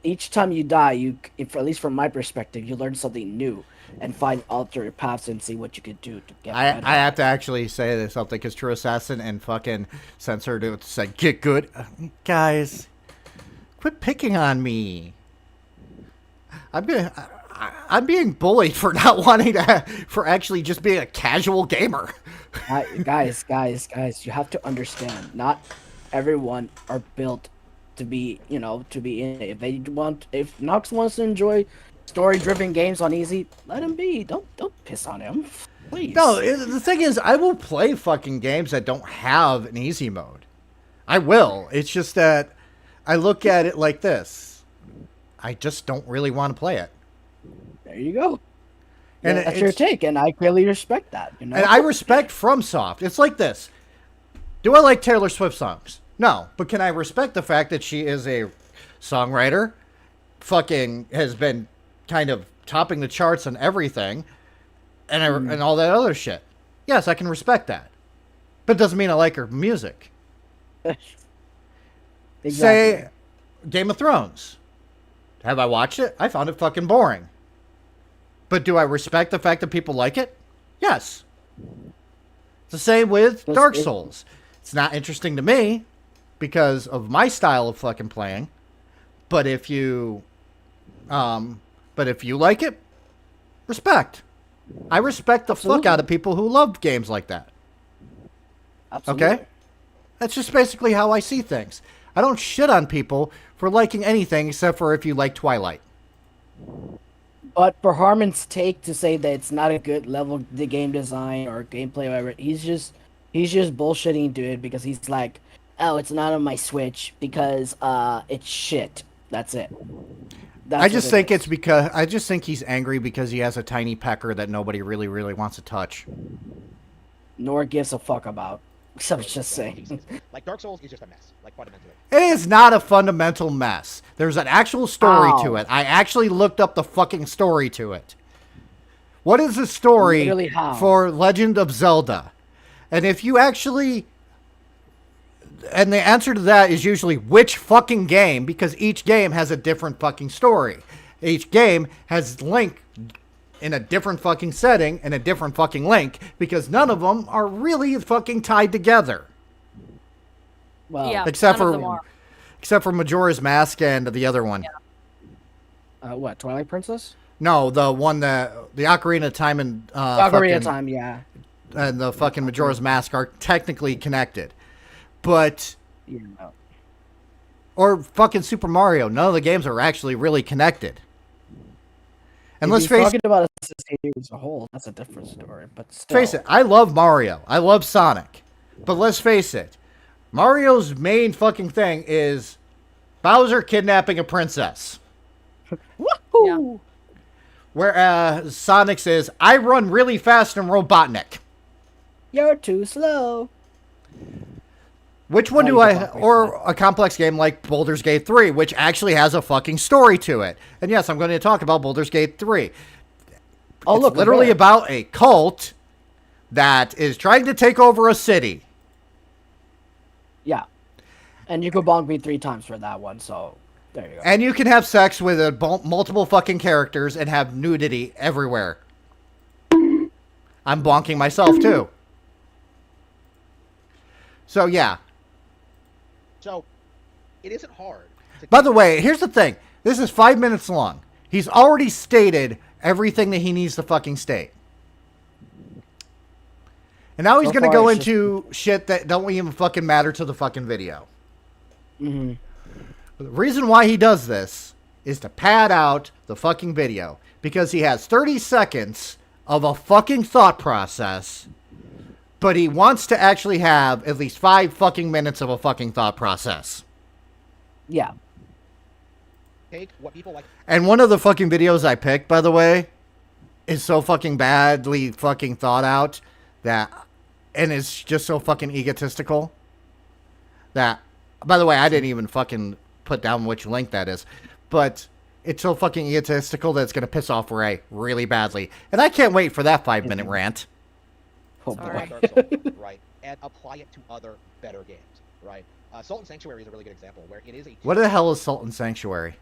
each time you die, at least from my perspective, you learn something new and find alternate paths and see what you could do to get better.
I have to actually say this something because True Assassin and fucking Censored said get good. Guys, quit picking on me. I'm being bullied for not wanting for actually just being a casual gamer.
Guys, you have to understand, not everyone are built to be in it. If Nox wants to enjoy story-driven games on easy, let him be. Don't piss on him, please.
No, the thing is, I will play fucking games that don't have an easy mode. I will. It's just that I look at it like this. I just don't really want to play it.
There you go.
And
that's your take, and I clearly respect that.
And I respect FromSoft. It's like this. Do I like Taylor Swift songs? No. But can I respect the fact that she is a songwriter, fucking has been kind of topping the charts and everything, and all that other shit? Yes, I can respect that. But it doesn't mean I like her music.
Exactly.
Say Game of Thrones. Have I watched it? I found it fucking boring. But do I respect the fact that people like it? Yes. It's the same with Dark Souls. It's not interesting to me because of my style of fucking playing. But if you like it, respect. I respect the fuck out of people who love games like that.
Absolutely.
Okay? That's just basically how I see things. I don't shit on people for liking anything except for if you like Twilight.
But for Harman's take to say that it's not a good level the game design or gameplay or whatever, he's just bullshitting, dude, because he's like, oh, it's not on my Switch because it's shit. That's it.
I just think it's because I just think he's angry because he has a tiny pecker that nobody really, really wants to touch.
Nor gives a fuck about. Except just saying.
Like Dark Souls is just a mess, like fundamentally.
It is not a fundamental mess. There's an actual story to it. I actually looked up the fucking story to it. What is the story
Literally how?
for Legend of Zelda? And if you actually... And the answer to that is usually which fucking game, because each game has a different fucking story. Each game has Link in a different fucking setting and a different fucking Link, because none of them are really fucking tied together.
Well,
Yeah,
except
none of them
for
are.
except for Majora's Mask and the other one.
Yeah.
What, Twilight Princess?
No, the one that the Ocarina of Time and
Ocarina of Time, yeah.
and the fucking Majora's Mask are technically connected. But
Yeah, no.
or fucking Super Mario, none of the games are actually really connected. And
If
let's
you're
face
talking about a series as a whole, that's a different story. But still,
face it, I love Mario. I love Sonic. But let's face it, Mario's main fucking thing is Bowser kidnapping a princess.
Woohoo!
Whereas Sonic's is, I run really fast and Robotnik.
You're too slow.
Which one
Oh,
do
you
I...
can walk away
Or
from
a complex game like Baldur's Gate 3, which actually has a fucking story to it. And yes, I'm going to talk about Baldur's Gate 3.
Oh,
It's
look,
literally
there.
about a cult that is trying to take over a city.
Yeah. And you could bonk me 3 times for that one, so there you go.
And you can have sex with multiple fucking characters and have nudity everywhere. I'm bonking myself, too. So, yeah.
So, it isn't hard.
By the way, here's the thing. This is 5 minutes long. He's already stated everything that he needs to fucking state. And now he's
So
going to
far,
go
it's
into shit that don't even fucking matter to the fucking video.
Mm-hmm.
The reason why he does this is to pad out the fucking video. Because he has 30 seconds of a fucking thought process, but he wants to actually have at least 5 fucking minutes of a fucking thought process.
Yeah.
Take what people like.
And one of the fucking videos I picked, by the way, is so fucking badly fucking thought out that, and it's just so fucking egotistical that, by the way, I didn't even fucking put down which link that is, but it's so fucking egotistical that it's going to piss off Ray really badly. And I can't wait for that 5-minute rant.
Oh,
Sorry.
boy.
Dark Souls, right? And apply it to other better games, right? Salt Sanctuary is a really good example where it is a.
What the hell is Sultan Sanctuary?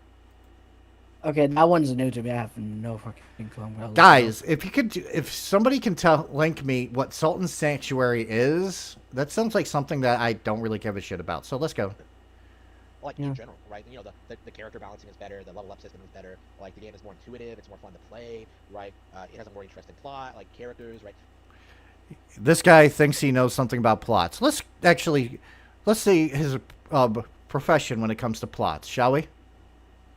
Okay, that one's new to me. I have no fucking clue. I'm gonna look
Guys, if you could, if somebody can link me what Sultan Sanctuary is, that sounds like something that I don't really give a shit about. So let's go.
Like
Yeah.
in general, right? You know, the character balancing is better, the level up system is better. Like the game is more intuitive, it's more fun to play, right? It has a more interesting plot, like characters, right?
This guy thinks he knows something about plots. Let's see his profession when it comes to plots, shall we?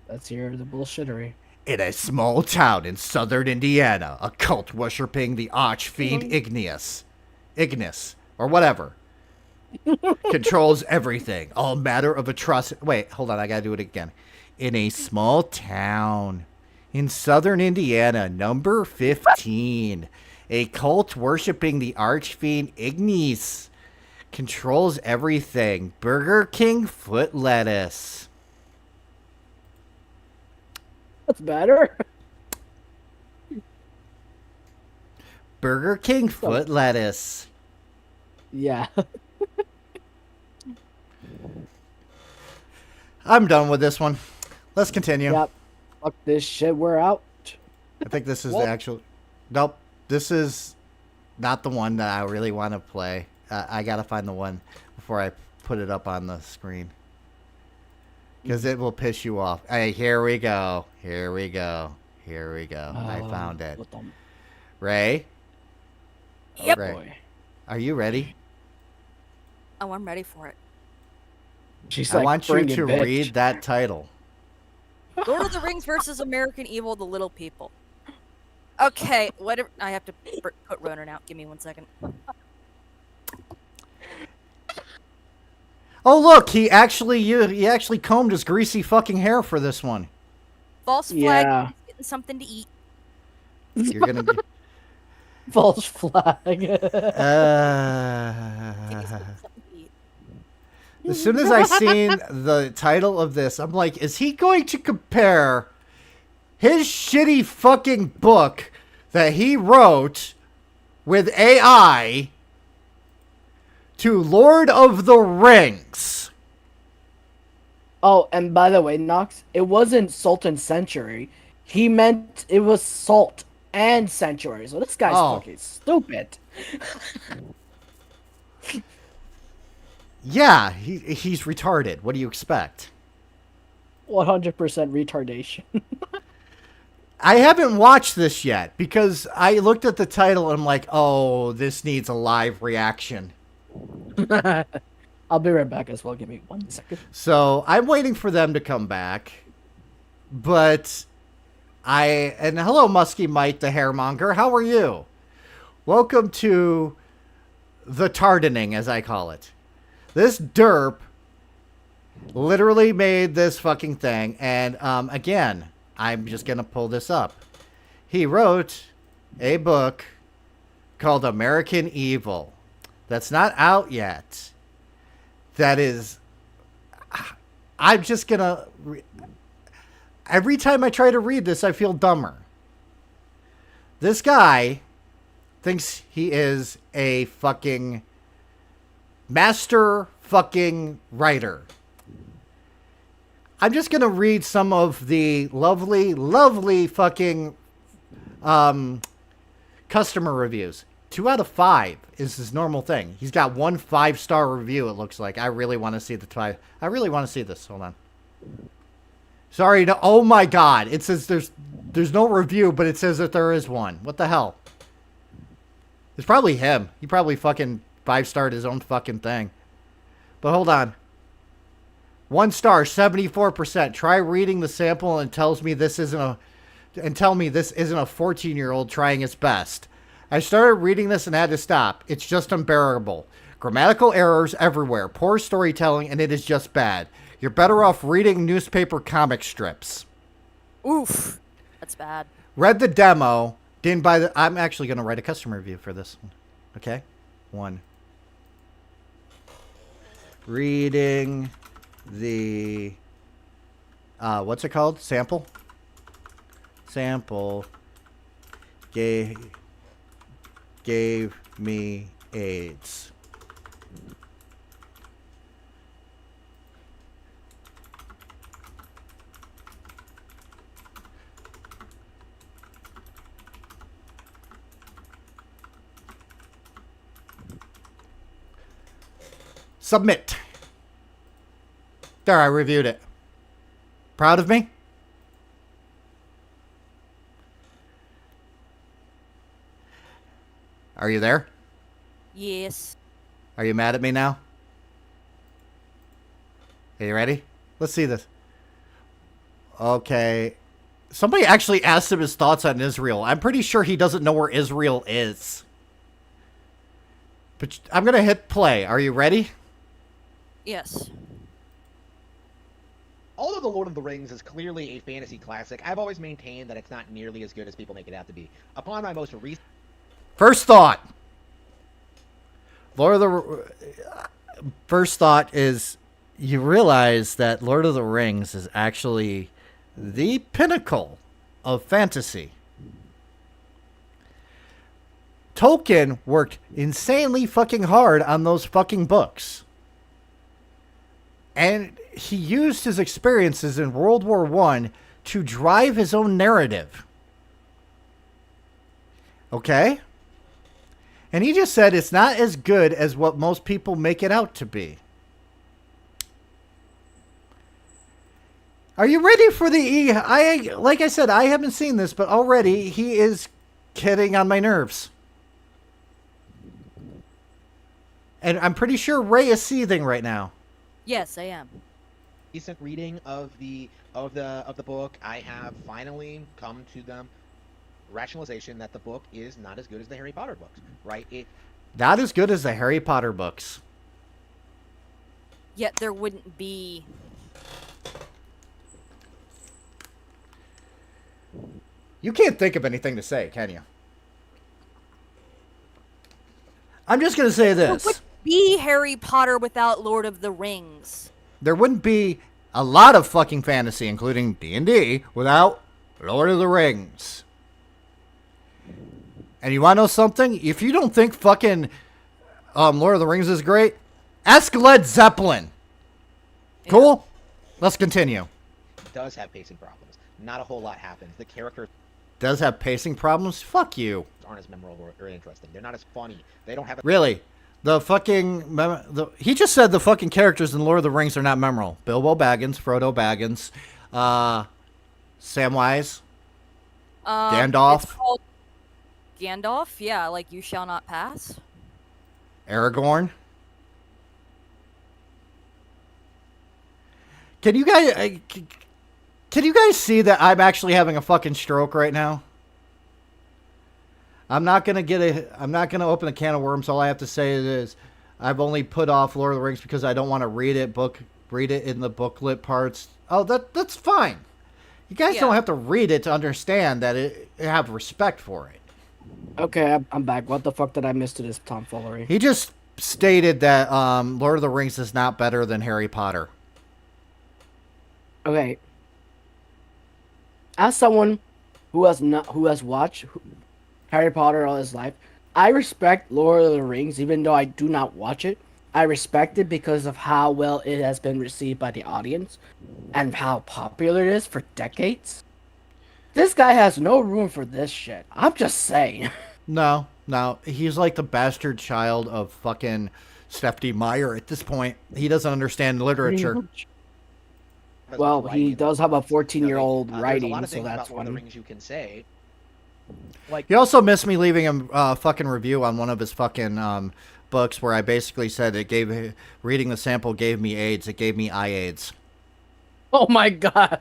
Let's hear the bullshittery.
In a small town in southern Indiana, a cult worshipping the archfiend Ignis, or whatever, controls everything. All matter of atrocity. Wait, hold on, I gotta do it again. In a small town in southern Indiana, number 15, a cult worshipping the archfiend Ignis controls everything. Burger King foot lettuce.
That's better.
Burger King foot lettuce.
Yeah.
I'm done with this one. Let's continue.
Yep. Fuck this shit. We're out.
I think this is
Well-
the actual... Nope. This is not the one that I really want to play. I gotta find the one before I put it up on the screen. Because it will piss you off. Hey, here we go. Here we go. Here we go. I found it.
What the-
Ray?
Yep.
Ray,
Boy.
are you ready?
Oh, I'm ready for it.
She's
I
like,
want you
"Bring it,
to
bitch."
read that title.
Lord of the Rings versus American Evil: The Little People. Okay, whatever. I have to put Ronan out. Give me 1 second.
Oh, look, he actually combed his greasy fucking hair for this one.
False flag.
Yeah.
He's getting something to eat.
You're gonna get.
False flag.
He's getting something to eat.
As soon as I seen the title of this, I'm like, is he going to compare his shitty fucking book that he wrote with AI to Lord of the Rings?
Oh, and by the way, Nox, it wasn't Sultan Century. He meant it was Salt and Century. So this guy's fucking stupid.
Yeah, he's retarded. What do you expect?
100% retardation.
I haven't watched this yet because I looked at the title and I'm like, oh, this needs a live reaction.
I'll be right back as well. Give me 1 second.
So I'm waiting for them to come back. But and hello, Musky Mike, the hairmonger. How are you? Welcome to the tardening, as I call it. This derp literally made this fucking thing. And again, I'm just going to pull this up. He wrote a book called American Evil that's not out yet. That is, I'm just going to, every time I try to read this, I feel dumber. This guy thinks he is a fucking master fucking writer. I'm just going to read some of the lovely, lovely fucking customer reviews. 2 out of 5 is his normal thing. He's got 1 5-star review, it looks like. I really want to see I really want to see this. Hold on. Sorry. No, oh my God. It says there's no review, but it says that there is one. What the hell? It's probably him. He probably fucking 5-starred his own fucking thing. But hold on. 1 star, 74%. Try reading the sample and tell me this isn't a 14-year-old trying his best. I started reading this and had to stop. It's just unbearable. Grammatical errors everywhere, poor storytelling, and it is just bad. You're better off reading newspaper comic strips.
Oof, that's bad.
Read the demo, didn't buy the. I'm actually going to write a customer review for this one. Okay? 1. Reading the what's it called? Sample gave me AIDS. Submit. There, I reviewed it. Proud of me? Are you there?
Yes.
Are you mad at me now? Are you ready? Let's see this. Okay. Somebody actually asked him his thoughts on Israel. I'm pretty sure he doesn't know where Israel is. But I'm going to hit play. Are you ready?
Yes.
Although The Lord of the Rings is clearly a fantasy classic, I've always maintained that it's not nearly as good as people make it out to be. Upon my most recent...
First thought. First thought is you realize that Lord of the Rings is actually the pinnacle of fantasy. Tolkien worked insanely fucking hard on those fucking books. And he used his experiences in World War I to drive his own narrative. Okay? And he just said it's not as good as what most people make it out to be. Are you ready for the like I said, I haven't seen this, but already he is getting on my nerves. And I'm pretty sure Ray is seething right now.
Yes, I am.
Recent reading of the book, I have finally come to the rationalization that the book is not as good as the Harry Potter books, right?
Not as good as the Harry Potter books.
Yet there wouldn't be
You can't think of anything to say, can you? I'm just going to say
There
this.
would be Harry Potter without Lord of the Rings.
There wouldn't be a lot of fucking fantasy, including D&D, without Lord of the Rings. And you want to know something? If you don't think fucking Lord of the Rings is great, ask Led Zeppelin. Cool? Let's continue.
It does have pacing problems. Not a whole lot happens. The characters
Does have pacing problems? Fuck you.
aren't as memorable or interesting. They're not as funny. They don't have a
Really? The fucking... he just said the fucking characters in Lord of the Rings are not memorable. Bilbo Baggins, Frodo Baggins, Samwise, Gandalf.
It's called Gandalf, yeah, like You Shall Not Pass.
Aragorn. Can you guys see that I'm actually having a fucking stroke right now? I'm not gonna open a can of worms. All I have to say is I've only put off Lord of the Rings because I don't want to read it in the booklet parts. Oh, that's fine. You guys don't have to read it to understand that have respect for it.
Okay, I'm back. What the fuck did I miss to this tomfoolery?
He just stated that Lord of the Rings is not better than Harry Potter.
Okay. As someone who has watched Harry Potter all his life, I respect Lord of the Rings, even though I do not watch it. I respect it because of how well it has been received by the audience and how popular it is for decades. This guy has no room for this shit. I'm just saying.
No, he's like the bastard child of fucking Stephanie Meyer at this point. He doesn't understand literature.
Well, he does have a 14-year-old writing,
there's a lot of
so
things
that's
about Lord of the
funny.
Rings you can say. Like,
He also missed me leaving him a fucking review on one of his fucking books where I basically said reading the sample gave me AIDS. It gave me eye AIDS.
Oh my god.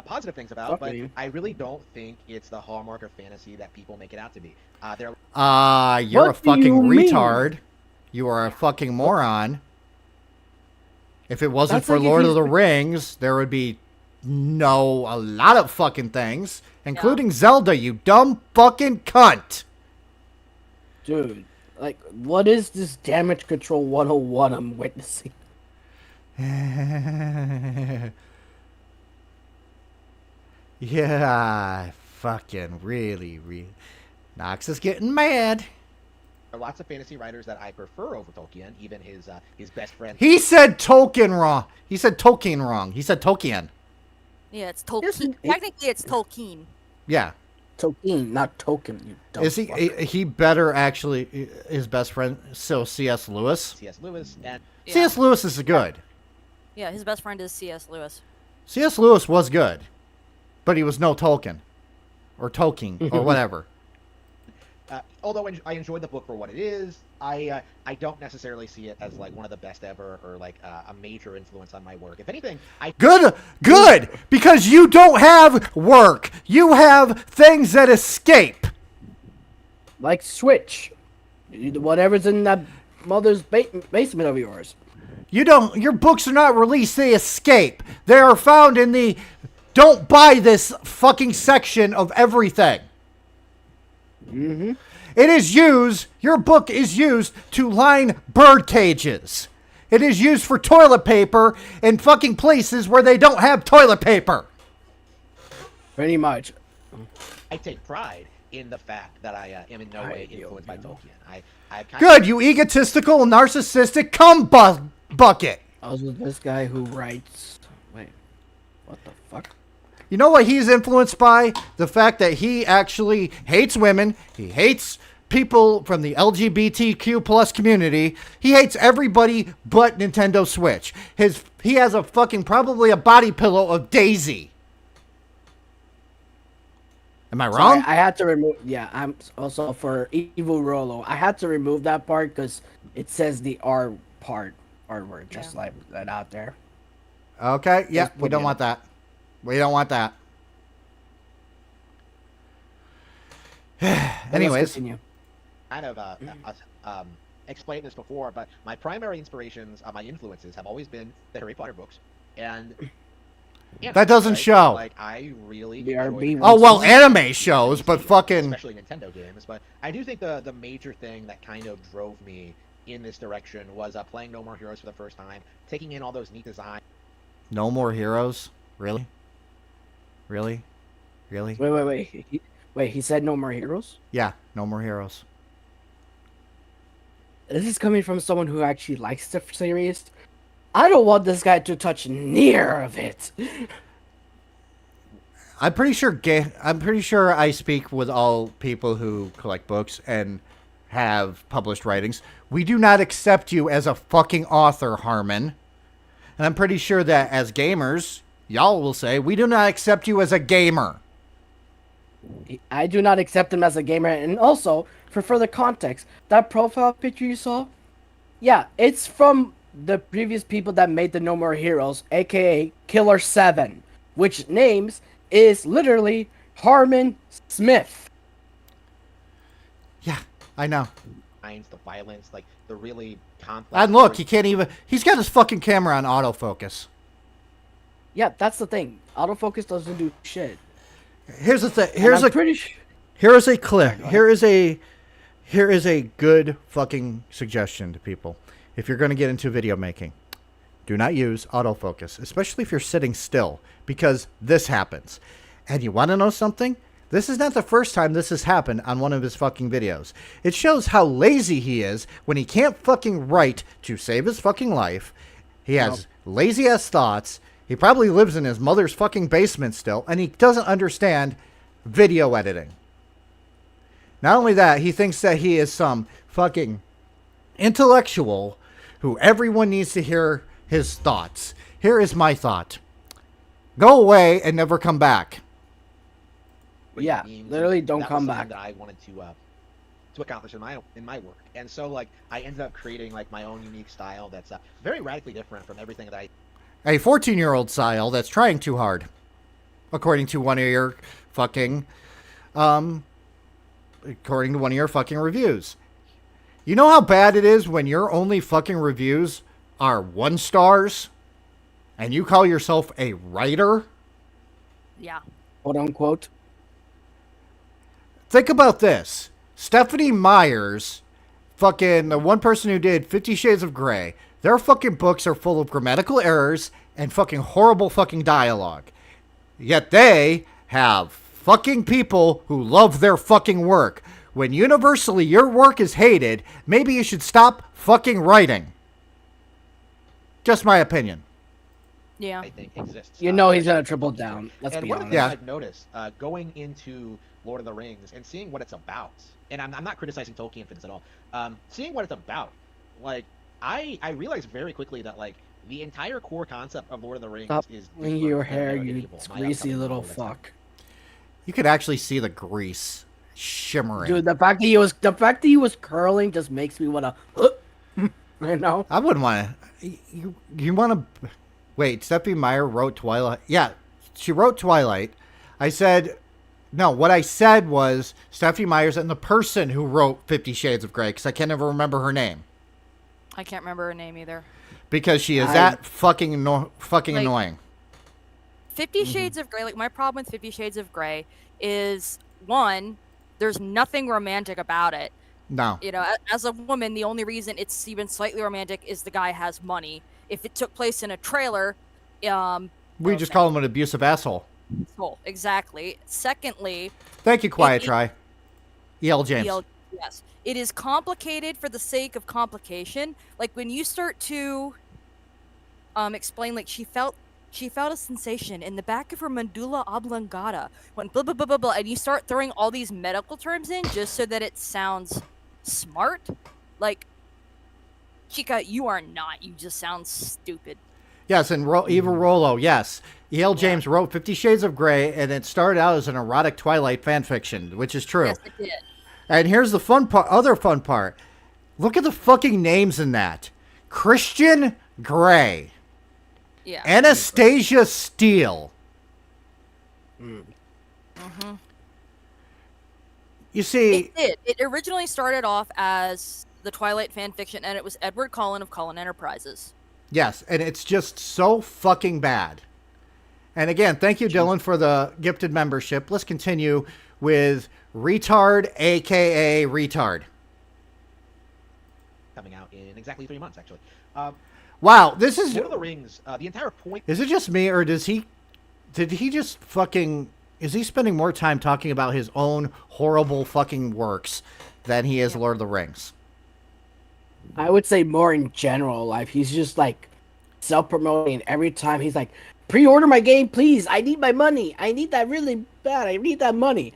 positive things about,
Fuck
but
you.
I really don't think it's the hallmark of fantasy that people make it out to be. They're
You're a
What do
fucking
you mean?
retard. You are a fucking moron. If it wasn't
That's
for
like if
Lord of
he's-
the Rings, there would be a lot of fucking things, including Zelda, you dumb fucking cunt.
Dude, like, what is this damage control 101 I'm witnessing?
Yeah, fucking really. Nox is getting mad.
lots of fantasy writers that I prefer over Tolkien, even his best friend.
He said Tolkien wrong. He said Tolkien wrong. He said Tolkien.
Yeah, it's Tolkien. Technically, it's Tolkien.
Yeah.
Tolkien, not token, you dumb
Is
fucker.
he better actually? His best friend, so C.S. Lewis.
C.S. Lewis and
Yeah.
C.S. Lewis is good.
Yeah, his best friend is C.S. Lewis.
C.S. Lewis was good, but he was no Tolkien, or Tolkien, or whatever.
although I enjoyed the book for what it is, I don't necessarily see it as like one of the best ever or like a major influence on my work. If anything,
Good, because you don't have work. You have things that escape.
Like Switch. Whatever's in that mother's basement of yours.
Your books are not released, they escape. They are found in the don't buy this fucking section of everything.
Mm-hmm.
Your book is used to line bird cages. It is used for toilet paper in fucking places where they don't have toilet paper.
Pretty much.
I take pride in the fact that I am in no way influenced by Tolkien. I kind
Good, you egotistical, narcissistic cum bucket.
Also, this guy who writes... Wait. What the fuck?
You know what he's influenced by? The fact that he actually hates women. He hates people from the LGBTQ plus community. He hates everybody but Nintendo Switch. He has a fucking probably a body pillow of Daisy. Am I wrong?
Sorry, I had to remove... Yeah, I'm also for Evil Rolo. I had to remove that part because it says the R word, just like that out there.
Okay, yeah,
Just
we
put
don't
it
want that. We don't want that. Anyways,
Let's continue.
kind of explained this before, but my primary inspirations, my influences have always been the Harry Potter books, and
That doesn't show.
Like, I really
BRB
enjoyed
Oh, well,
One.
anime shows, but fucking...
especially Nintendo games. But I do think the major thing that kind of drove me in this direction was playing No More Heroes for the first time, taking in all those neat designs.
No More Heroes? Really? Really? Really?
Wait, he said No More Heroes?
Yeah, No More Heroes.
This is coming from someone who actually likes the series. I don't want this guy to touch near of it.
I'm pretty sure I speak with all people who collect books and have published writings. We do not accept you as a fucking author, Harman. And I'm pretty sure that as gamers, y'all will say, we do not accept you as a gamer.
I do not accept him as a gamer. And also, for further context, that profile picture you saw, yeah, it's from the previous people that made the No More Heroes, aka Killer 7, which names is literally Harman Smith.
Yeah, I know.
The violence, like the really complex.
And look, he can't even... He's got his fucking camera on autofocus.
Yeah, that's the thing. Autofocus doesn't do shit.
Here's the thing.
Here
is a clip. Here is a good fucking suggestion to people. If you're going to get into video making, do not use autofocus, especially if you're sitting still, because this happens. And you want to know something? This is not the first time this has happened on one of his fucking videos. It shows how lazy he is when he can't fucking write to save his fucking life. He has lazy ass thoughts. He probably lives in his mother's fucking basement still, and he doesn't understand video editing. Not only that, he thinks that he is some fucking intellectual who everyone needs to hear his thoughts. Here is my thought. Go away and never come back.
Yeah, literally don't come back.
That I wanted to accomplish in my work, and so like I ended up creating like my own unique style that's very radically different from everything that I.
A 14-year-old style that's trying too hard, according to one of your fucking, reviews. You know how bad it is when your only fucking reviews are 1 stars, and you call yourself a writer?
Yeah.
Quote unquote.
Think about this. Stephanie Meyer's, fucking the one person who did 50 Shades of Grey, their fucking books are full of grammatical errors and fucking horrible fucking dialogue. Yet they have fucking people who love their fucking work. When universally your work is hated, maybe you should stop fucking writing. Just my opinion.
Yeah.
I think exists.
You know he's gonna triple down. Let's
and
be
one
honest.
of the things I've noticed going into Lord of the Rings and seeing what it's about, and I'm not criticizing Tolkien for this at all. Seeing what it's about, like I realized very quickly that like the entire core concept of Lord of the Rings
Stop
is
pulling your hair, you greasy little fuck.
You could actually see the grease shimmering.
Dude, the fact that he was curling just makes me wanna. You know.
I wouldn't want to. You want to? Wait, Stephanie Meyer wrote Twilight. Yeah, she wrote Twilight. I said, no. What I said was Stephanie Meyer's and the person who wrote 50 Shades of Grey, because I can't ever remember her name.
I can't remember her name either.
Because she is that fucking annoying.
50 Shades of Grey, like my problem with 50 Shades of Grey is, one, there's nothing romantic about it.
No.
You know, as a woman, the only reason it's even slightly romantic is the guy has money. If it took place in a trailer,
we just call him an abusive asshole.
Exactly. Secondly,
thank you, Quiet Try. E.L. James.
Yes. It is complicated for the sake of complication. Like when you start to explain, like she felt a sensation in the back of her medulla oblongata when blah blah blah blah blah, and you start throwing all these medical terms in just so that it sounds smart. Like, Chica, you are not. You just sound stupid.
Yes, and Eva Rollo, yes. E.L. James wrote 50 Shades of Grey, and it started out as an erotic Twilight fanfiction, which is true.
Yes, it did.
And here's the fun part. Other fun part. Look at the fucking names in that. Christian Grey.
Yeah.
Anastasia Steele.
Mm-hmm.
You see...
It did. It originally started off as the Twilight fanfiction, and it was Edward Cullen of Cullen Enterprises.
Yes, and it's just so fucking bad. And again, thank you, Dylan, for the gifted membership. Let's continue with Retard, a.k.a. Retard.
Coming out in exactly 3 months, actually.
Wow, this is...
Lord of the Rings, the entire point...
Is it just me, or did he just fucking... Is he spending more time talking about his own horrible fucking works than he is Lord of the Rings?
I would say more in general life. He's just like self-promoting. Every time he's like, pre-order my game, please. I need my money. I need that really bad. I need that money.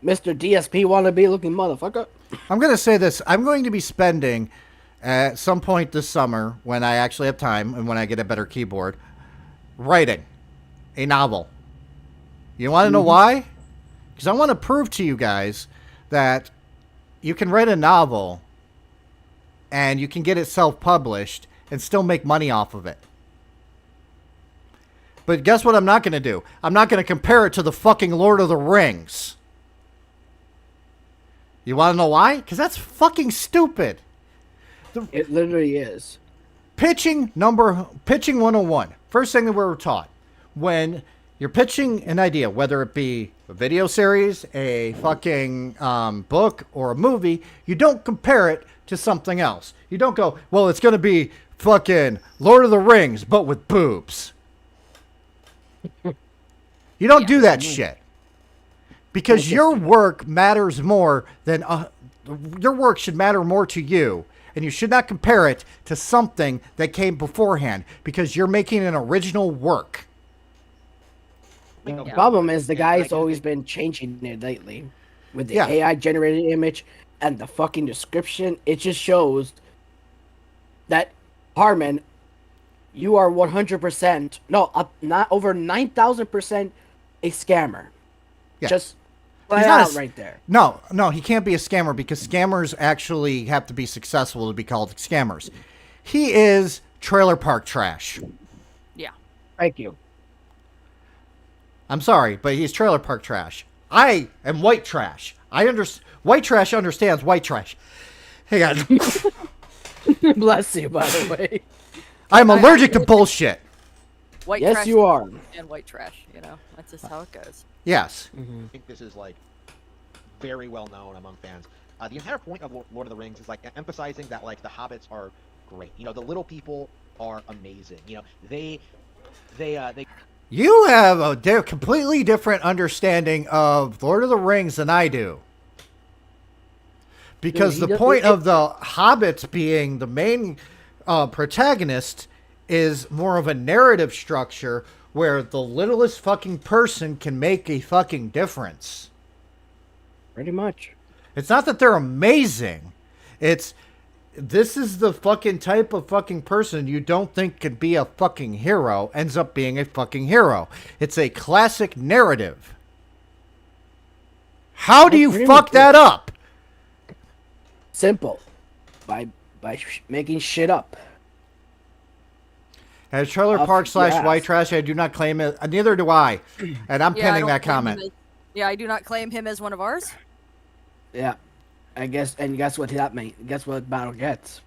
Mr. DSP wannabe looking motherfucker.
I'm going to say this. I'm going to be spending at some point this summer, when I actually have time and when I get a better keyboard, writing a novel. You want to know why? Because I want to prove to you guys that you can write a novel and you can get it self-published and still make money off of it. But guess what I'm not going to do? I'm not going to compare it to the fucking Lord of the Rings. You want to know why? Because that's fucking stupid.
It literally is.
Pitching 101. First thing that we were taught. When you're pitching an idea, whether it be a video series, a fucking book, or a movie, you don't compare it to something else. You don't go, well, it's going to be fucking Lord of the Rings, but with boobs. You don't do that shit. Because your work matters more than... your work should matter more to you. And you should not compare it to something that came beforehand. Because you're making an original work.
The problem is the guy's always been changing it lately. With the AI generated image and the fucking description. It just shows that Harman, you are 100%, not over 9,000% a scammer.
Yeah.
Just
He's
flat
not
out right there.
No, he can't be a scammer because scammers actually have to be successful to be called scammers. He is trailer park trash.
Yeah.
Thank you.
I'm sorry, but he's trailer park trash. I am white trash. White trash understands white trash. Hang on.
Bless you, by the way.
I'm allergic to bullshit.
White
Yes,
trash
you are.
and white trash. You know, that's just how it goes.
Yes.
I think this is like very well known among fans. The entire point of Lord of the Rings is like emphasizing that like the hobbits are great. You know, the little people are amazing. You know, they
You have a completely different understanding of Lord of the Rings than I do. Because the point of the hobbits being the main protagonist is more of a narrative structure where the littlest fucking person can make a fucking difference.
Pretty much.
It's not that they're amazing. This is the fucking type of fucking person you don't think could be a fucking hero ends up being a fucking hero. It's a classic narrative. How do you fuck that up?
Simple. By making shit up.
As trailer park / white trash, I do not claim it. Neither do I. And I'm penning that comment.
I do not claim him as one of ours.
Yeah. I guess, and guess what that means? Guess what Battle gets?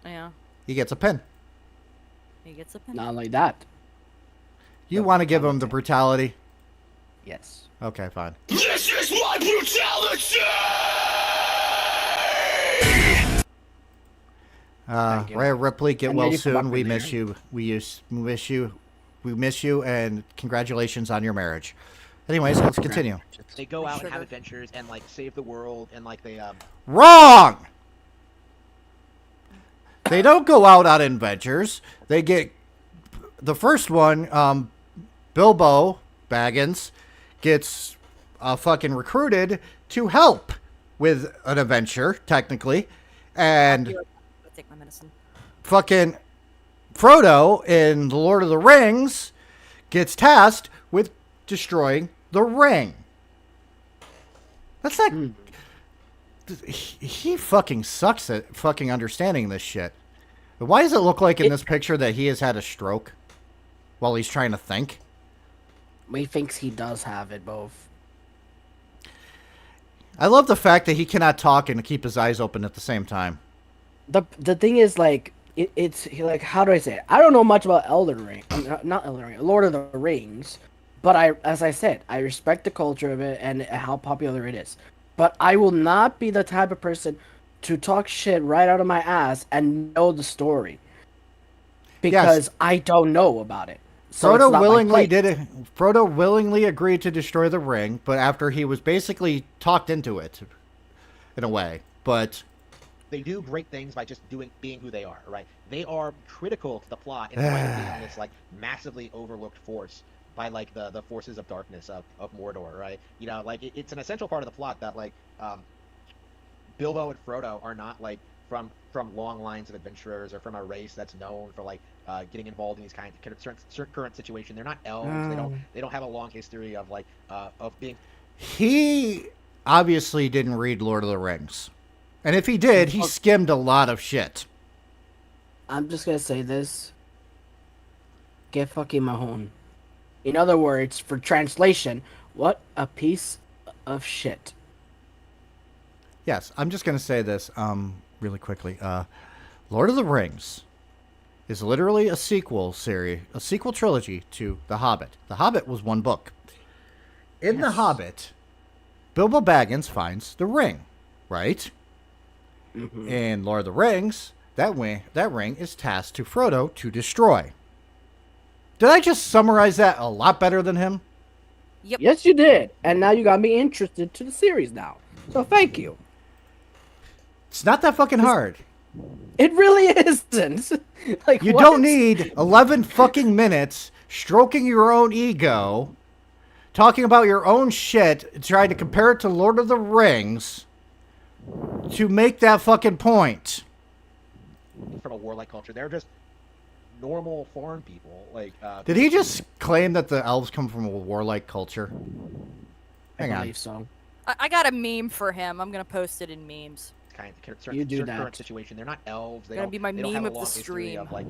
Yeah.
He gets a pin.
He gets a pin.
Not like that.
You want to give him the brutality?
Yes.
Okay, fine.
This is my brutality!
Rhea Ripley, get
And
well
then you come
soon.
up
We
in
miss
there.
you. We miss you, and congratulations on your marriage. Anyways, let's continue.
They go out and have adventures and like save the world and like they
Wrong! They don't go out on adventures. They get... The first one, Bilbo Baggins gets fucking recruited to help with an adventure, technically. And
Take my medicine.
fucking Frodo in The Lord of the Rings gets tasked with destroying the ring. That's not... He fucking sucks at fucking understanding this shit. Why does it look like in this picture that he has had a stroke while he's trying to think?
He thinks he does have it both.
I love the fact that he cannot talk and keep his eyes open at the same time.
The thing is, like, it's like, how do I say it? I don't know much about Elden Ring. Not Elden Ring. Lord of the Rings. But as I said, I respect the culture of it and how popular it is. But I will not be the type of person to talk shit right out of my ass and know the story because I don't know about it. So it's
Frodo
not my
willingly
place.
did it. Frodo willingly agreed to destroy the ring, but after he was basically talked into it, in a way. But
they do great things by just being who they are, right? They are critical to the plot in spite of being this like massively overlooked force by like the forces of darkness of Mordor, right? You know, like it's an essential part of the plot that like Bilbo and Frodo are not like from long lines of adventurers or from a race that's known for like getting involved in these kinds of certain current situation. They're not elves. They don't have a long history of like of being.
he obviously didn't read Lord of the Rings, and if he did, he skimmed a lot of shit.
I'm just gonna say this. Get fucking Mahone. In other words, for translation, what a piece of shit.
Yes, I'm just gonna say this really quickly. Lord of the Rings is literally a sequel trilogy to The Hobbit. The Hobbit was one book. In The Hobbit, Bilbo Baggins finds the ring, right? Mm-hmm. In Lord of the Rings, that ring is tasked to Frodo to destroy. Did I just summarize that a lot better than him?
Yep. Yes, you did. And now you got me interested to the series now. So thank you.
It's not that fucking hard.
It really isn't. Like,
you don't need 11 fucking minutes stroking your own ego, talking about your own shit, trying to compare it to Lord of the Rings to make that fucking point.
From a warlike culture, they're just normal foreign people. Like,
did he just claim that the elves come from a warlike culture? Hang on.
I believe so.
I got a meme for him. I'm gonna post it in memes.
You do that.
Current situation. They're not elves. They
Gonna
don't
be my
they don't
meme
have a
of the
long history
stream.
Of like,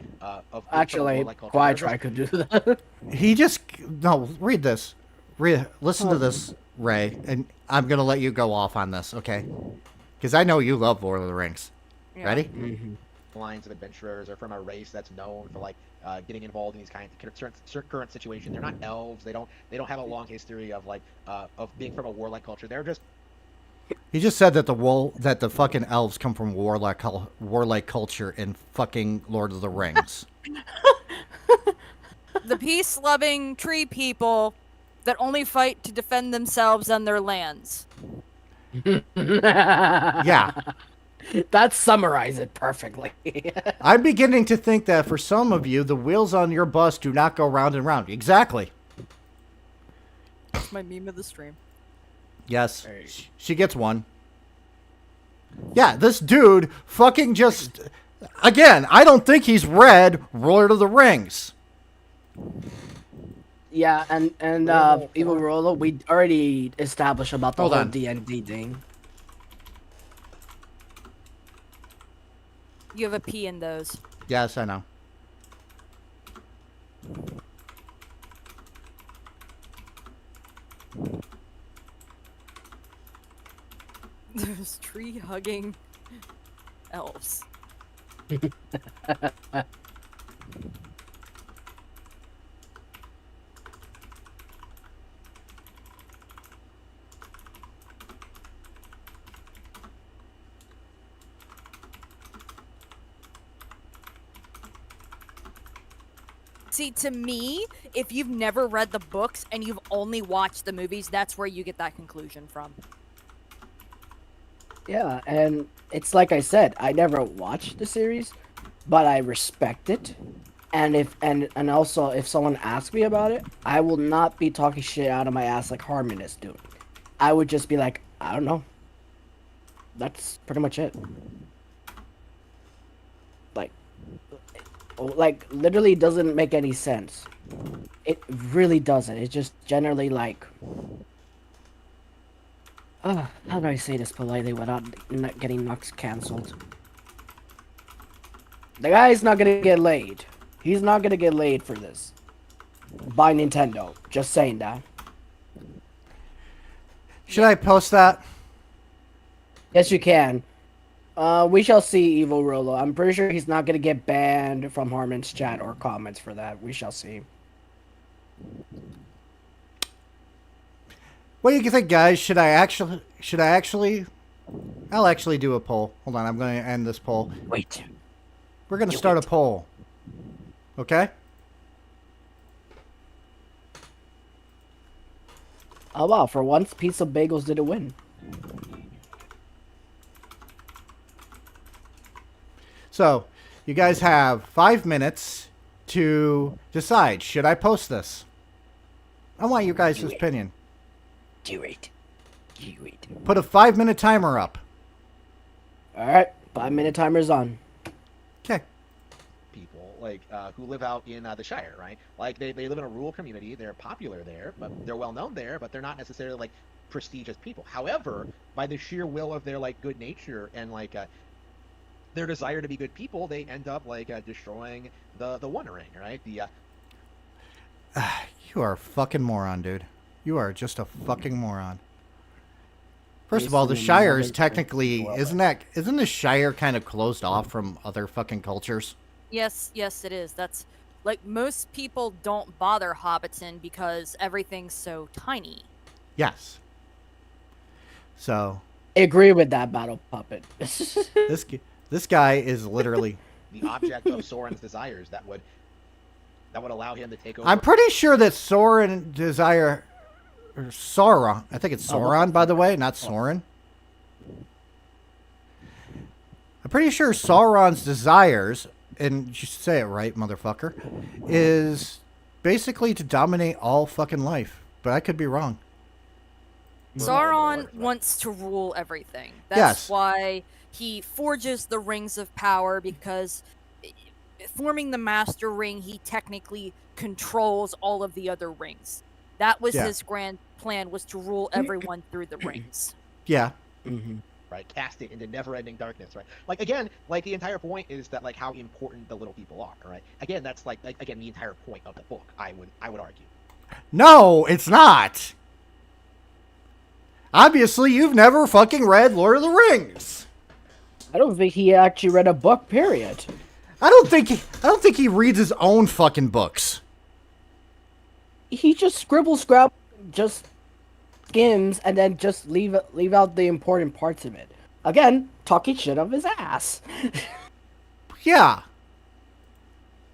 Actually, Quadri could do that.
He just no. Read this. Listen to this, Ray, and I'm gonna let you go off on this, okay? Because I know you love Lord of the Rings. Yeah. Ready?
Mm-hmm.
Lines of adventurers or from a race that's known for like getting involved in these kinds of current situation. They're not elves. They don't have a long history of like of being from a warlike culture. They're just.
He just said that the fucking elves come from warlike culture in fucking Lord of the Rings.
The peace-loving tree people that only fight to defend themselves and their lands.
Yeah.
That summarizes it perfectly.
I'm beginning to think that for some of you, the wheels on your bus do not go round and round. Exactly.
That's my meme of the stream.
Yes. She gets one. Yeah, this dude fucking just... Again, I don't think he's read Lord of the Rings.
Yeah, and Evil Rolo, we already established about the whole D&D thing.
You have a P in those.
Yes, I know.
Those tree-hugging elves. See, to me, if you've never read the books and you've only watched the movies, that's where you get that conclusion from.
Yeah, and it's like I said, I never watched the series, but I respect it. And if and also if someone asks me about it, I will not be talking shit out of my ass like Harman is doing. I would just be like, I don't know. That's pretty much it. Like literally doesn't make any sense. It really doesn't. It's just generally like how do I say this politely without not getting Nox cancelled? The guy's not gonna get laid. He's not gonna get laid for this. By Nintendo. Just saying that.
Should I post that?
Yes, you can. We shall see, Evil Rolo. I'm pretty sure he's not gonna get banned from Harman's chat or comments for that. We shall see.
What do you think, guys? Should I actually? I'll actually do a poll. Hold on, I'm going to end this poll.
Wait.
We're going to start a poll. Okay?
Oh wow! For once, Pizza Bagels didn't win.
So, you guys have 5 minutes to decide. Should I post this? I want your guys' opinion.
Do it.
Put a 5-minute timer up.
All right, 5-minute timer's on.
Okay.
People like who live out in the Shire, right? Like they live in a rural community. They're popular there, but they're well known there, but they're not necessarily like prestigious people. However, by the sheer will of their like good nature and like their desire to be good people, they end up like destroying the One Ring, right? The
You are a fucking moron, dude. You are just a fucking moron. First of all, the Shire is technically isn't the Shire kind of closed off from other fucking cultures?
Yes, it is. That's like most people don't bother Hobbiton because everything's so tiny.
Yes. So
I agree with that, Battle Puppet.
this guy is literally
the object of Soren's desires that would allow him to take over.
I'm pretty sure that Soren desire or Sauron. I think it's Sauron, by the way, not Soren. I'm pretty sure Sauron's desires, and you should say it right, motherfucker, is basically to dominate all fucking life. But I could be wrong.
Sauron wants to rule everything. That's
Yes.
why he forges the rings of power, because forming the Master Ring, he technically controls all of the other rings. That was his grand plan, was to rule everyone through the rings.
Yeah.
Right, cast it into never-ending darkness, right? Like again, like the entire point is that like how important the little people are, right? Again, that's like again the entire point of the book. I would argue.
No, it's not. Obviously, you've never fucking read Lord of the Rings.
I don't think he actually read a book. Period.
I don't think he reads his own fucking books.
He just scrabble, just skims, and then just leave out the important parts of it. Again, talking shit of his ass.
Yeah.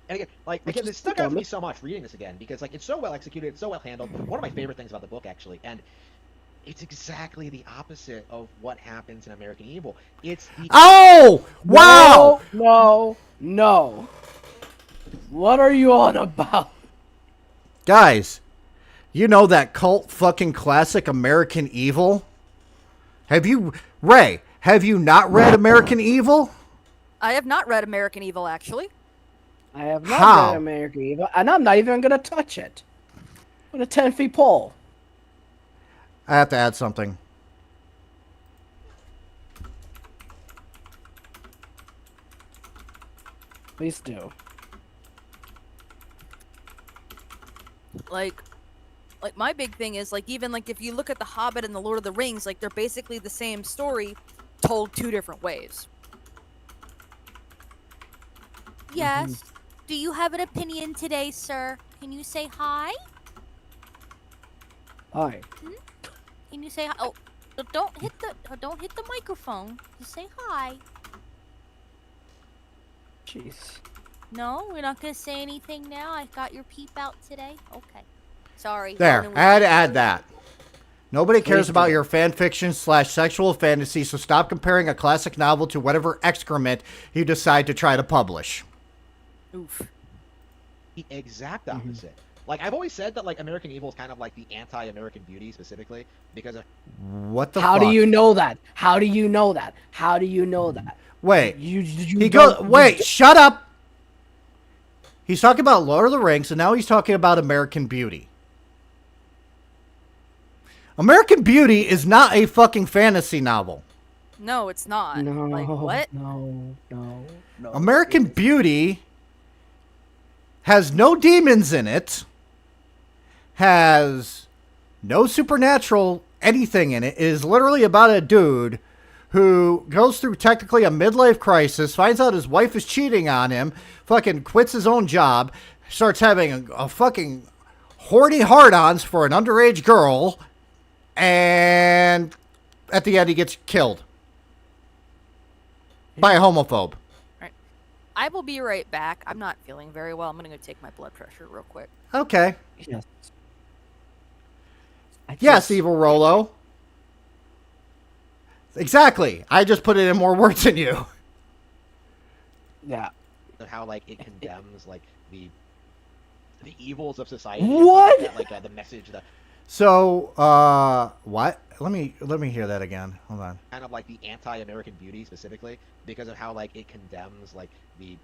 And again, like again, this stuck out to me so much reading this again because like it's so well executed, it's so well handled. One of my favorite things about the book actually, and it's exactly the opposite of what happens in American Evil. It's the
Oh! Wow!
No. What are you on about?
Guys, you know that cult fucking classic American Evil? Have you not read American Evil?
I have not read American Evil, actually.
I have not
How?
read American Evil, and I'm not even gonna touch it. With a 10-foot pole.
I have to add something.
Please do.
Like my big thing is like even like if you look at The Hobbit and The Lord of the Rings, like they're basically the same story told two different ways. Yes. Do you have an opinion today, sir? Can you say hi?
Hi.
Can you say hi? Oh, don't hit the microphone. Just say hi.
Jeez.
No, we're not gonna say anything now. I got your peep out today. Okay. Sorry.
There, I had to add that. Nobody cares
Please
about
do.
your fan fiction / sexual fantasy, so stop comparing a classic novel to whatever excrement you decide to try to publish.
Oof.
the exact opposite. Like I've always said that like American Evil is kind of like the anti-American Beauty specifically because of
What the
How
fuck?
do you know that? How do you know that? How do you know that?
Wait.
You
He
don't-
goes. Wait. Shut up. He's talking about Lord of the Rings, and now he's talking about American Beauty. American Beauty is not a fucking fantasy novel.
No, it's not.
No.
Like what?
No.
American Beauty has no demons in it, has no supernatural anything in it. It is literally about a dude who goes through technically a midlife crisis, finds out his wife is cheating on him, fucking quits his own job, starts having a fucking horny hard-ons for an underage girl, And at the end, he gets killed by a homophobe.
I will be right back. I'm not feeling very well. I'm gonna go take my blood pressure real quick.
Okay.
Yes.
Yes, Evil Rolo. Exactly. I just put it in more words than you.
Yeah.
How like it condemns like the evils of society.
What?
Like the message that
So, what? Let me hear that again. Hold on.
kind of like the anti-American beauty specifically because of how like it condemns like the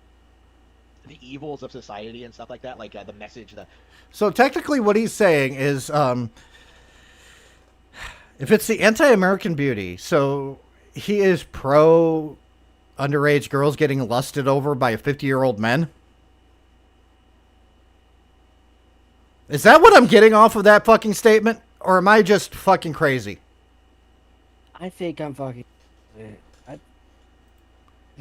evils of society and stuff like that. Like the message that.
So technically, what he's saying is, if it's the anti-American beauty, so he is pro underage girls getting lusted over by 50-year-old men. Is that what I'm getting off of that fucking statement? Or am I just fucking crazy?
I think I'm fucking.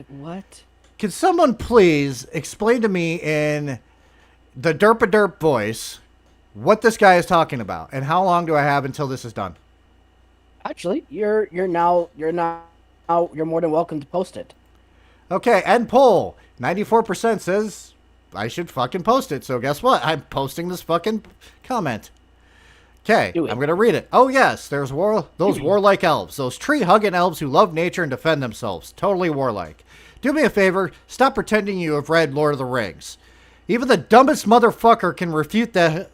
What?
Can someone please explain to me in the derp voice what this guy is talking about and how long do I have until this is done?
Actually, you're more than welcome to post it.
Okay, end poll. 94% says I should fucking post it. So guess what? I'm posting this fucking comment. Okay, I'm going to read it. Oh, yes, there's those warlike elves. Those tree-hugging elves who love nature and defend themselves. Totally warlike. Do me a favor. Stop pretending you have read Lord of the Rings. Even the dumbest motherfucker can refute the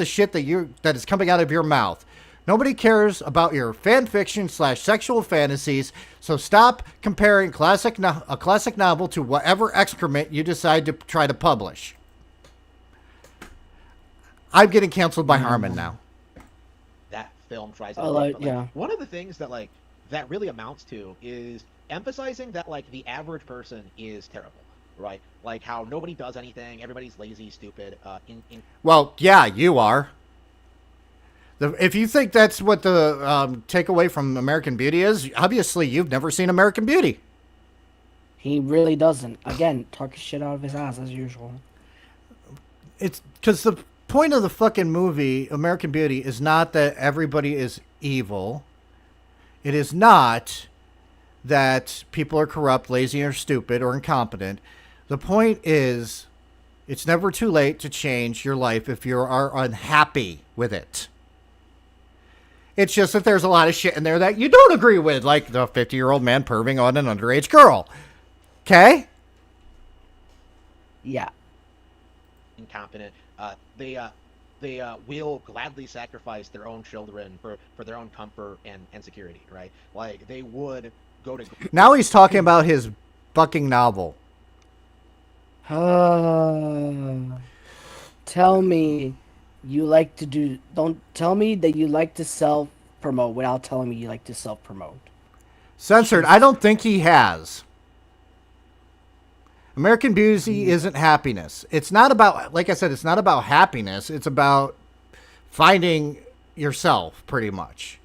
shit that is coming out of your mouth. Nobody cares about your fan fiction / sexual fantasies, so stop comparing a classic novel to whatever excrement you decide to try to publish. I'm getting canceled by Harman now.
That film tries to one of the things that like that really amounts to is emphasizing that like the average person is terrible, right? Like how nobody does anything, everybody's lazy, stupid.
Well, yeah, you are. If you think that's what the takeaway from American Beauty is, obviously you've never seen American Beauty.
He really doesn't. Again, talking shit out of his ass as usual.
It's because the point of the fucking movie, American Beauty, is not that everybody is evil. It is not that people are corrupt, lazy, or stupid, or incompetent. The point is, it's never too late to change your life if you are unhappy with it. It's just that there's a lot of shit in there that you don't agree with, like the 50-year-old man perving on an underage girl. Okay?
Yeah.
Incompetent. They will gladly sacrifice their own children for their own comfort and security, right? Like they would go to.
Now he's talking about his fucking novel.
Tell me. Don't tell me that you like to self-promote without telling me you like to self-promote.
Censored. I don't think he has. American Beauty isn't happiness. It's not about, like I said, it's not about happiness. It's about finding yourself, pretty much.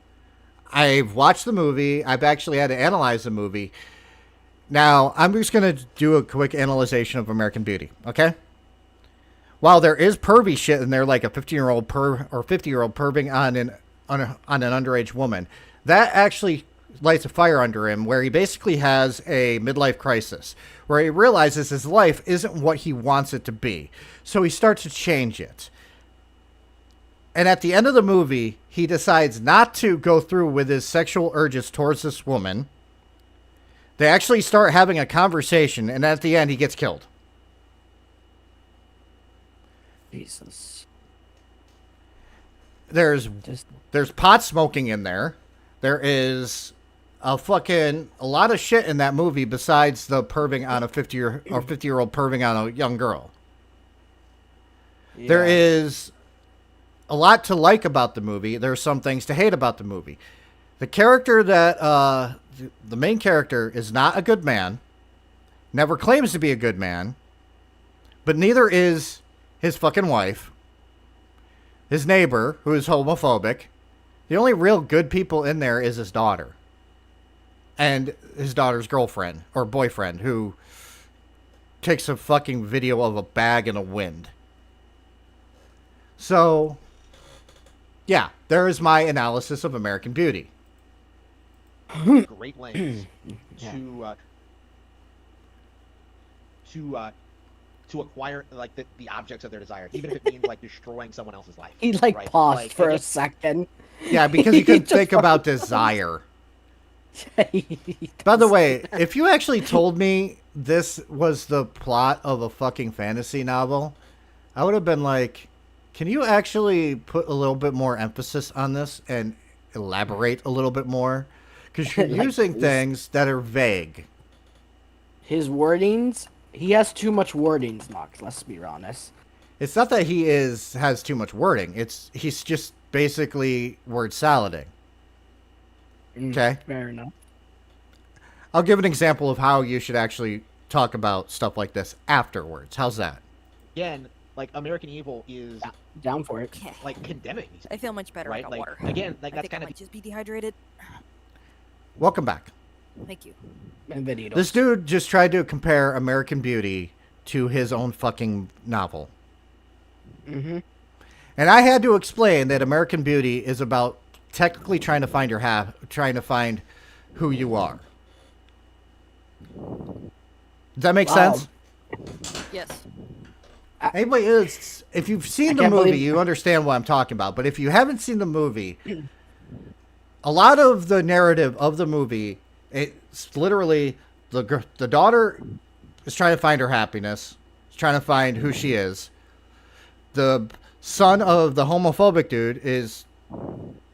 I've watched the movie. I've actually had to analyze the movie. Now, I'm just going to do a quick analyzation of American Beauty, okay? While there is pervy shit in there, like a 50-year-old or 50-year-old perving on an underage woman, that actually lights a fire under him, where he basically has a midlife crisis, where he realizes his life isn't what he wants it to be. So he starts to change it. And at the end of the movie, he decides not to go through with his sexual urges towards this woman. They actually start having a conversation, and at the end, he gets killed.
Jesus.
There's pot smoking in there. There is a lot of shit in that movie besides the perving on a 50-year-old perving on a young girl. Yeah. There is a lot to like about the movie. There are some things to hate about the movie. The character that the main character is not a good man, never claims to be a good man, but neither is his fucking wife, his neighbor, who is homophobic. The only real good people in there is his daughter and his daughter's girlfriend or boyfriend, who takes a fucking video of a bag in the wind. So Yeah, there is my analysis of American Beauty.
Great lengths to acquire like the objects of their desire, even if it means like destroying someone else's life.
He like
right?
paused
Like,
for
it
a
just-
second.
Yeah, because you could think about desire. By the way, if you actually told me this was the plot of a fucking fantasy novel, I would have been like, can you actually put a little bit more emphasis on this and elaborate a little bit more? Because you're
Like,
using
please.
things that are vague.
His wordings, he has too much wordings, Nox, let's be honest.
It's not that he has too much wording. He's just basically word salading. Okay?
Fair enough.
I'll give an example of how you should actually talk about stuff like this afterwards. How's that?
Again, like American Evil is
Down for it.
like condemning these.
I feel much better.
Right?
I got
Like,
water.
again, like
I
that's
think I
kind of
might just be dehydrated.
Welcome back.
Thank you.
And videos.
This dude just tried to compare American Beauty to his own fucking novel.
Mm-hmm.
And I had to explain that American Beauty is about technically trying to find trying to find who you are. Does that make
Wow.
sense?
Yes.
Anybody, if you've seen the
can't
movie,
believe-
you understand what I'm talking about. But if you haven't seen the movie, a lot of the narrative of the movie, it's literally the daughter is trying to find her happiness, is trying to find who she is. The son of the homophobic dude is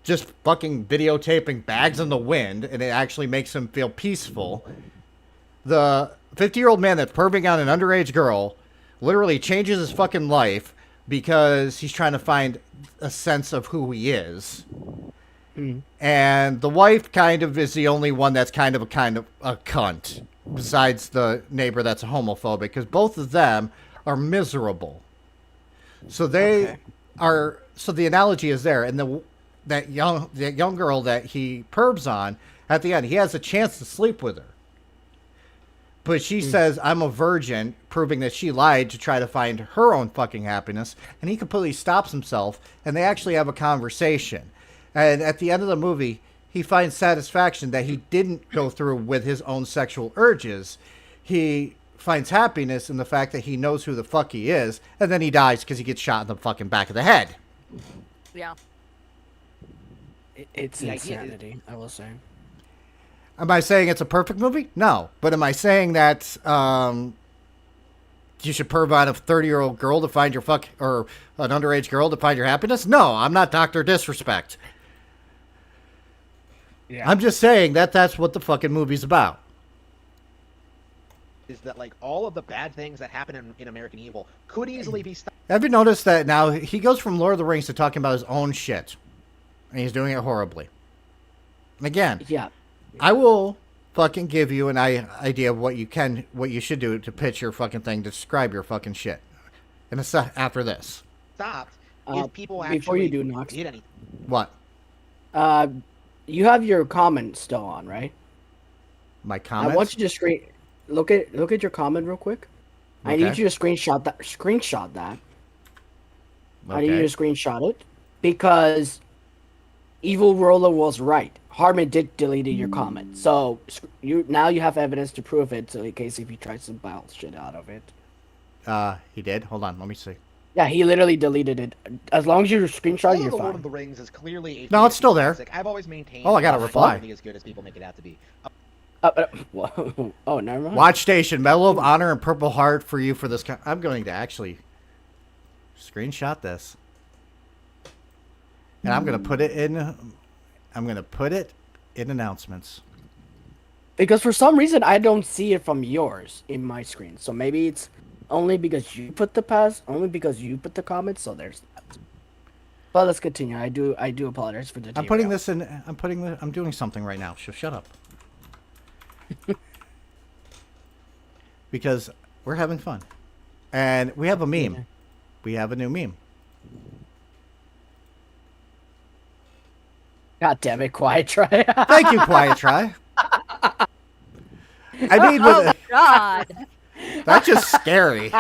just fucking videotaping bags in the wind, and it actually makes him feel peaceful. The 50-year-old man that's perving on an underage girl literally changes his fucking life because he's trying to find a sense of who he is. And the wife kind of is the only one that's kind of a cunt, besides the neighbor that's a homophobic, because both of them are miserable. So they are. So the analogy is there, and that young girl that he pervs on at the end, he has a chance to sleep with her. But she says, I'm a virgin, proving that she lied to try to find her own fucking happiness. And he completely stops himself, and they actually have a conversation. And at the end of the movie, he finds satisfaction that he didn't go through with his own sexual urges. He finds happiness in the fact that he knows who the fuck he is, and then he dies because he gets shot in the fucking back of the head.
Yeah.
It's
The idea is-
insanity, I will say.
Am I saying it's a perfect movie? No. But am I saying that you should perv on a 30-year-old girl to find your or an underage girl to find your happiness? No, I'm not Dr. Disrespect.
Yeah.
I'm just saying that that's what the fucking movie's about.
Is that like all of the bad things that happen in American Evil could easily be stopped?
Have you noticed that now he goes from Lord of the Rings to talking about his own shit? And he's doing it horribly. Again,
Yeah.
I will fucking give you an idea of what you should do to pitch your fucking thing, to describe your fucking shit. And it's after this.
Stopped if people actually
before you do, Nox.
did anything.
What?
You have your comment still on, right?
My
I
comments?
want you to look at your comment real quick. I
Okay.
need you to screenshot that. I need you
Okay.
to screenshot it because Evil Roller was right. Harman did delete your comment, so you have evidence to prove it. So in case if he tries to bounce shit out of it.
He did? Hold on, let me see.
Yeah, he literally deleted it. As long as you screenshot,
All
you're
of the Lord
fine.
of the Rings is clearly a
No, it's still there.
classic. I've always maintained.
Oh, I got a
it's
reply.
not as good as people make it out to be.
Whoa. Oh, never mind.
Watch Station, Medal of Honor and Purple Heart for you for this. I'm going to actually screenshot this. And I'm going to put it in. I'm going to put it in announcements.
Because for some reason I don't see it from yours in my screen. So maybe it's only because you put the comments. So there's that. But let's continue. I do apologize for the.
I'm putting this in. I'm doing something right now. So shut up. Because we're having fun, and we have a meme. We have a new meme.
God damn it, quiet try.
Thank you, Quiet Try. I mean,
Oh God.
that's just scary.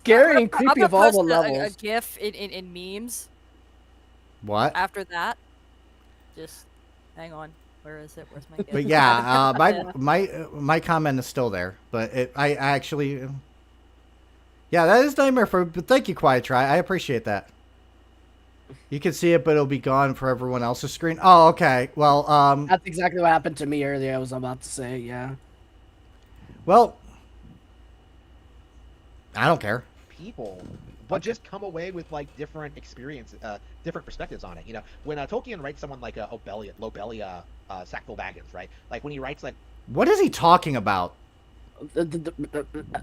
scary and creepy
I'm
of all the
gonna post a
levels.
GIF in memes
What?
after that. Just hang on. Where is it? Where's my GIF?
But yeah, my comment is still there. But I actually, yeah, that is nightmare for. But thank you, Quiet Try. I appreciate that. You can see it, but it'll be gone for everyone else's screen. Oh, okay. Well,
That's exactly what happened to me earlier. I was about to say, yeah.
well, I don't care.
People, but just come away with like different experience, different perspectives on it. You know, when Tolkien writes someone like Lobelia, Sackville Baggins, right? Like when he writes like,
What is he talking about?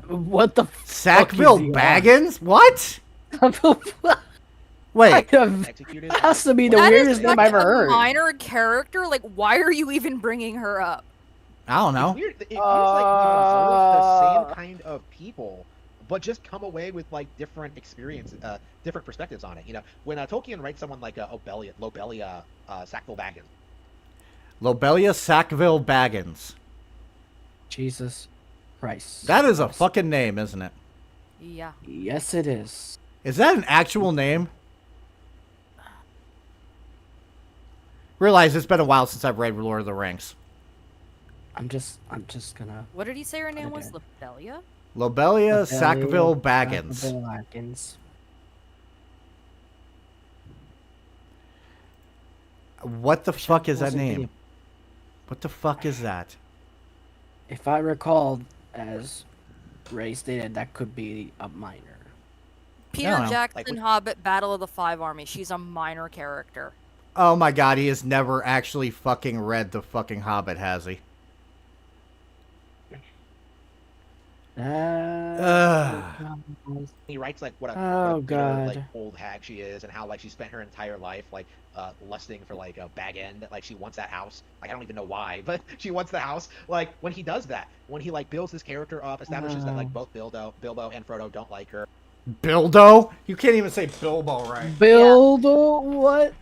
What the
Sackville Baggins? What?
fuck?
Wait.
executed,
That has to be the
That is
weirdest name
such
I've ever
a
heard.
minor character. Like, why are you even bringing her up?
I don't know.
Weird. It feels like you observe the same kind of people, but just come away with like different experience, different perspectives on it. You know, when Tolkien writes someone like Lobelia, Sackville Baggins.
Lobelia Sackville Baggins.
Jesus Christ.
That is a fucking name, isn't it?
Yeah.
Yes, it is.
Is that an actual name? Realize it's been a while since I've read Lord of the Rings.
I'm just gonna.
What did he say her name was? Lobelia?
Lobelia Sackville Baggins.
Baggins.
What the fuck is that
wasn't
name?
any-
What the fuck is that?
If I recall, as Ray stated, that could be a minor.
Peter
know.
Jackson, Hobbit, Battle of the Five Armies. She's a minor character.
Oh my god, he has never actually fucking read the fucking Hobbit, has he?
He writes like what a,
Oh,
what a bitter,
God.
like old hag she is, and how like she spent her entire life like lusting for like a bag end. Like she wants that house. Like I don't even know why, but she wants the house. Like when he does that, when he like builds his character up, establishes that like both Bilbo and Frodo don't like her.
Bilbo? You can't even say Bilbo right.
Bilbo, what?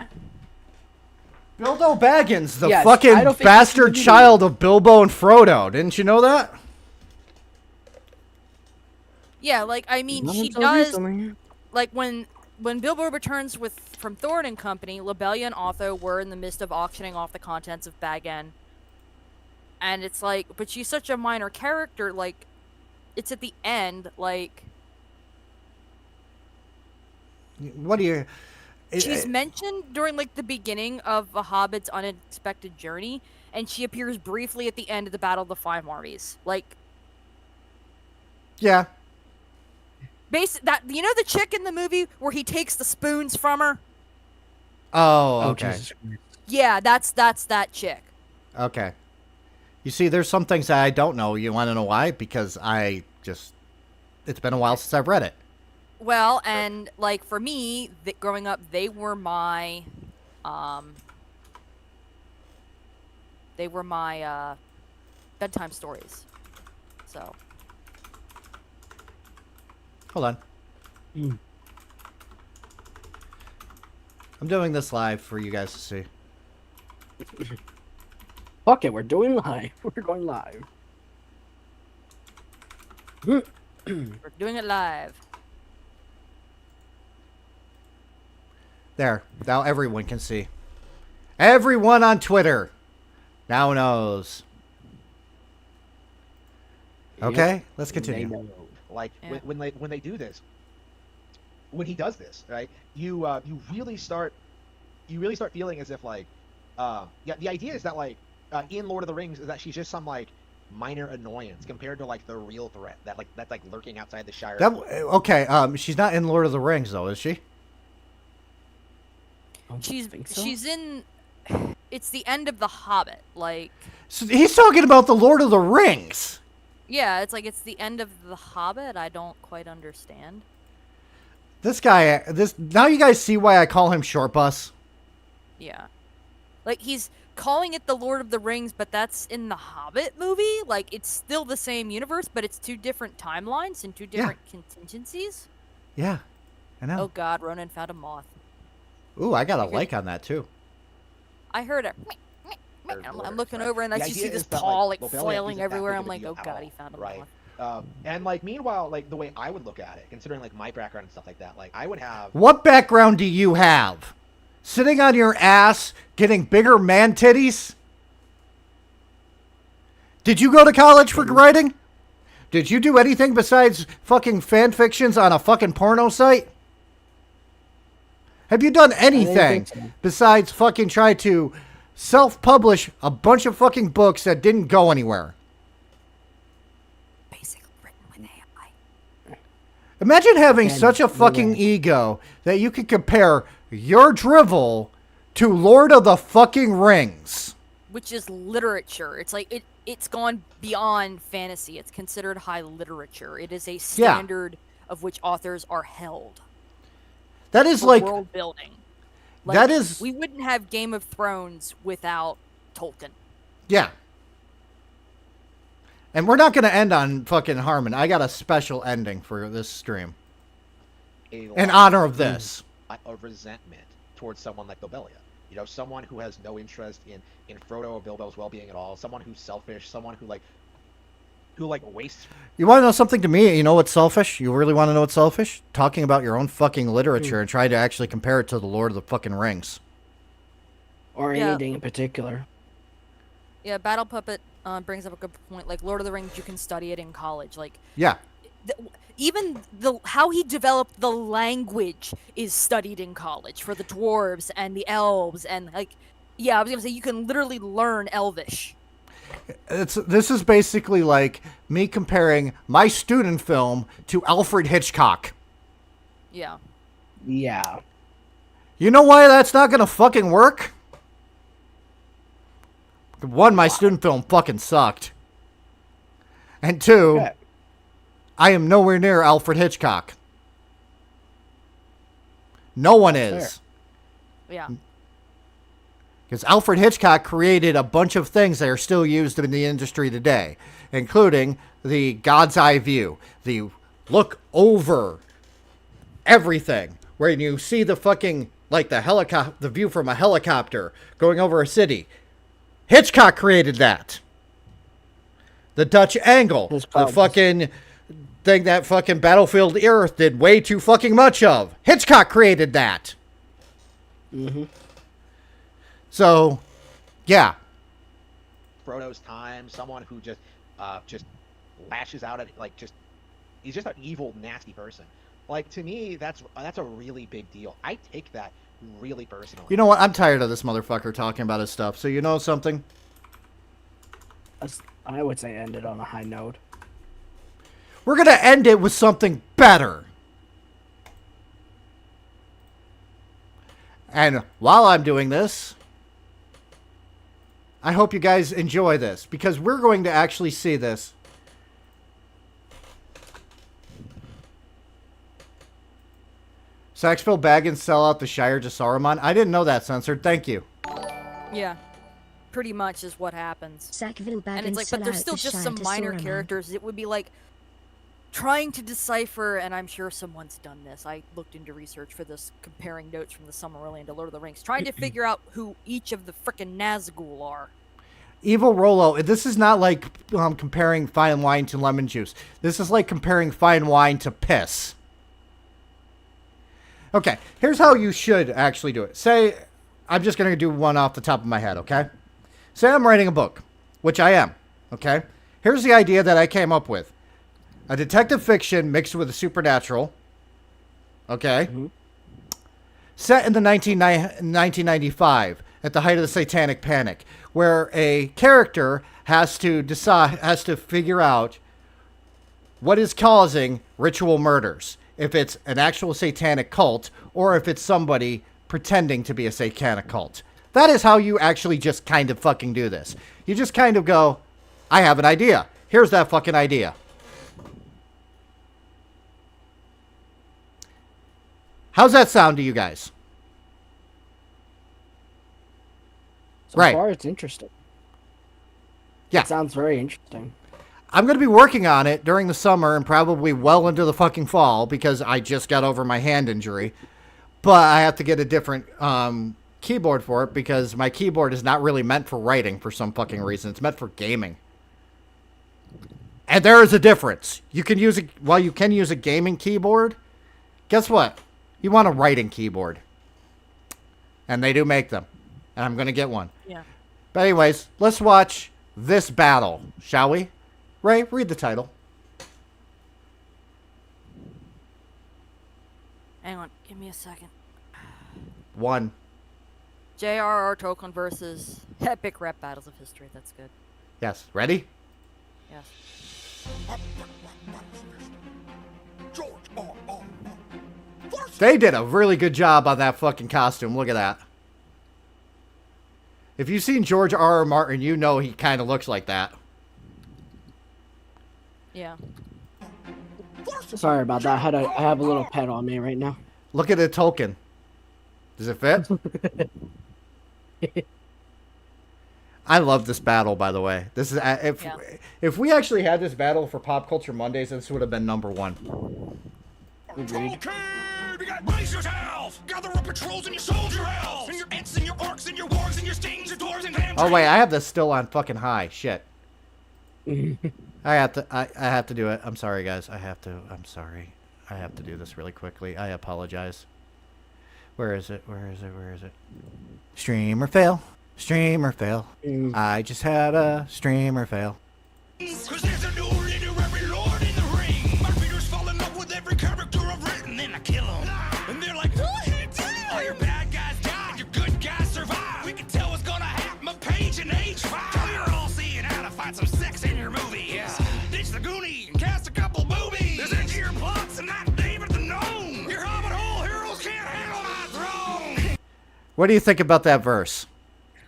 Bilbo Baggins, the
Yes, I
fucking
don't think
bastard
he can do
child of Bilbo and Frodo. Didn't you know that?
Yeah, like I mean,
Not
she
until
does.
recently.
Like when Bilbo returns from Thorin and company, Lobelia and Otho were in the midst of auctioning off the contents of Bag End. And it's like, but she's such a minor character. Like, it's at the end. Like,
What do you...
she's mentioned during like the beginning of A Hobbit's unexpected journey, and she appears briefly at the end of the Battle of the Five Armies. Like,
Yeah.
you know the chick in the movie where he takes the spoons from her?
Oh, okay.
Jesus Christ.
Yeah, that's that chick.
Okay. You see, there's some things that I don't know. You want to know why? Because it's been a while since I've read it.
Well, and like for me, growing up, they were my bedtime stories. So.
Hold on. I'm doing this live for you guys to see.
Fuck it, we're doing live. We're going live.
We're doing it live.
There. Now everyone can see. Everyone on Twitter now knows. Okay, let's continue.
Like
Yeah.
when they do this, when he does this, right? You really start feeling as if like the idea is that like in Lord of the Rings is that she's just some like minor annoyance compared to like the real threat that's like lurking outside the Shire.
She's not in Lord of the Rings though, is she?
She's in. It's the end of The Hobbit. Like,
So he's talking about the Lord of the Rings.
yeah, it's like it's the end of The Hobbit. I don't quite understand.
This guy, now you guys see why I call him Short Bus.
Yeah, like he's calling it the Lord of the Rings, but that's in the Hobbit movie. Like, it's still the same universe, but it's two different timelines and two different contingencies.
Yeah, I know.
Oh God, Ronan found a moth.
Ooh, I got a like on that too.
I heard it. I'm looking over and I
The
just
idea
see this
is that,
paw like
Lobelia
flailing
isn't that
everywhere.
big
I'm
of a
like,
deal
oh
at
God,
all,
he found a
right?
moth.
And like meanwhile, like the way I would look at it, considering like my background and stuff like that, like I would have.
What background do you have? Sitting on your ass, getting bigger man titties? Did you go to college for writing? Did you do anything besides fucking fan fictions on a fucking porno site? Have you done anything besides fucking try to self-publish a bunch of fucking books that didn't go anywhere?
Basically written with AI.
Imagine having such a fucking ego that you could compare your drivel to Lord of the fucking Rings.
Which is literature. It's like it's gone beyond fantasy. It's considered high literature. It is a standard of which authors are held.
That is like
world building.
That is,
we wouldn't have Game of Thrones without Tolkien.
Yeah. And we're not going to end on fucking Harman. I got a special ending for this stream. In honor of this.
A resentment towards someone like Lobelia. You know, someone who has no interest in Frodo or Bilbo's well-being at all. Someone who's selfish. Someone who wastes.
You want to know something to me? You know what's selfish? You really want to know what's selfish? Talking about your own fucking literature and try to actually compare it to the Lord of the fucking Rings.
Or anything in particular.
Yeah, Battle Puppet brings up a good point. Like, Lord of the Rings, you can study it in college. Like,
yeah.
Even how he developed the language is studied in college for the dwarves and the elves. And, like, yeah, I was going to say, you can literally learn Elvish.
This is basically like me comparing my student film to Alfred Hitchcock.
Yeah.
Yeah.
You know why that's not gonna fucking work? One, my student film fucking sucked. And two, I am nowhere near Alfred Hitchcock. No one is.
Yeah.
Because Alfred Hitchcock created a bunch of things that are still used in the industry today, including the God's eye view, the look over everything, where you see the fucking, like the view from a helicopter going over a city. Hitchcock created that. The Dutch angle, the fucking thing that fucking Battlefield Earth did way too fucking much of. Hitchcock created that.
Mm-hmm.
So, yeah.
Frodo's time, someone who just lashes out at he's just an evil, nasty person. Like, to me, that's a really big deal. I take that really personally.
You know what? I'm tired of this motherfucker talking about his stuff. So you know something?
I would say end it on a high note.
We're gonna end it with something better. And while I'm doing this, I hope you guys enjoy this, because we're going to actually see this. Saxville Baggins sell out the Shire to Saruman. I didn't know that, Censored. Thank you.
Yeah. Pretty much is what happens.
Sackville Baggins
and it's like, but there's still just some minor characters. It would be like trying to decipher, and I'm sure someone's done this. I looked into research for this, comparing notes from the Silmarillion to Lord of the Rings, trying to figure out who each of the frickin' Nazgul are.
Evil Rolo, this is not like comparing fine wine to lemon juice. This is like comparing fine wine to piss. Okay, here's how you should actually do it. Say, I'm just going to do one off the top of my head, okay? Say I'm writing a book, which I am, okay? Here's the idea that I came up with. A detective fiction mixed with a supernatural, okay? Mm-hmm. Set in the 1995, at the height of the Satanic Panic, where a character has to figure out what is causing ritual murders. If it's an actual satanic cult, or if it's somebody pretending to be a satanic cult. That is how you actually just kind of fucking do this. You just kind of go, I have an idea. Here's that fucking idea. How's that sound to you guys?
So far, it's interesting.
Yeah.
It sounds very interesting.
I'm going to be working on it during the summer and probably well into the fucking fall because I just got over my hand injury. But I have to get a different keyboard for it because my keyboard is not really meant for writing for some fucking reason. It's meant for gaming. And there is a difference. You can use while you can use a gaming keyboard, guess what? You want a writing keyboard. And they do make them. And I'm going to get one.
Yeah.
But anyways, let's watch this battle, shall we? Ray, read the title.
Hang on, give me a second.
1.
J.R.R. Tolkien versus epic rap battles of history. That's good.
Yes. Ready?
Yes.
They did a really good job on that fucking costume. Look at that. If you've seen George R.R. Martin, you know he kind of looks like that.
Yeah.
Sorry about that. I have a little pet on me right now.
Look at the Tolkien. Does it fit? I love this battle, by the way. This is if we actually had this battle for Pop Culture Mondays, this would have been number 1.
Agreed.
Okay, you gotta brace yourself. Gather up your trolls and your soldier elves, and your ents and your orcs and your wargs and your stings, your dwarves and damn.
Oh wait, I have this still on fucking high. Shit. I have to do it. I'm sorry, guys. I'm sorry. I have to do this really quickly. I apologize. Where is it? Where is it? Streamer fail. Streamer fail. I just had a streamer fail.
'Cause there's a new leader, every lord in the ring. My readers fall in love with every character I've written, then I kill them. And they're like, what he did? All your bad guys died, your good guys survived. We can tell what's gonna happen a page in H5. We're all seeing how to find some sex in your movie. Yeah. Ditch the Goonie and cast a couple boobies. There's engineer plots and not David the Gnome. Your hobbit hole heroes can't handle my throne.
What do you think about that verse?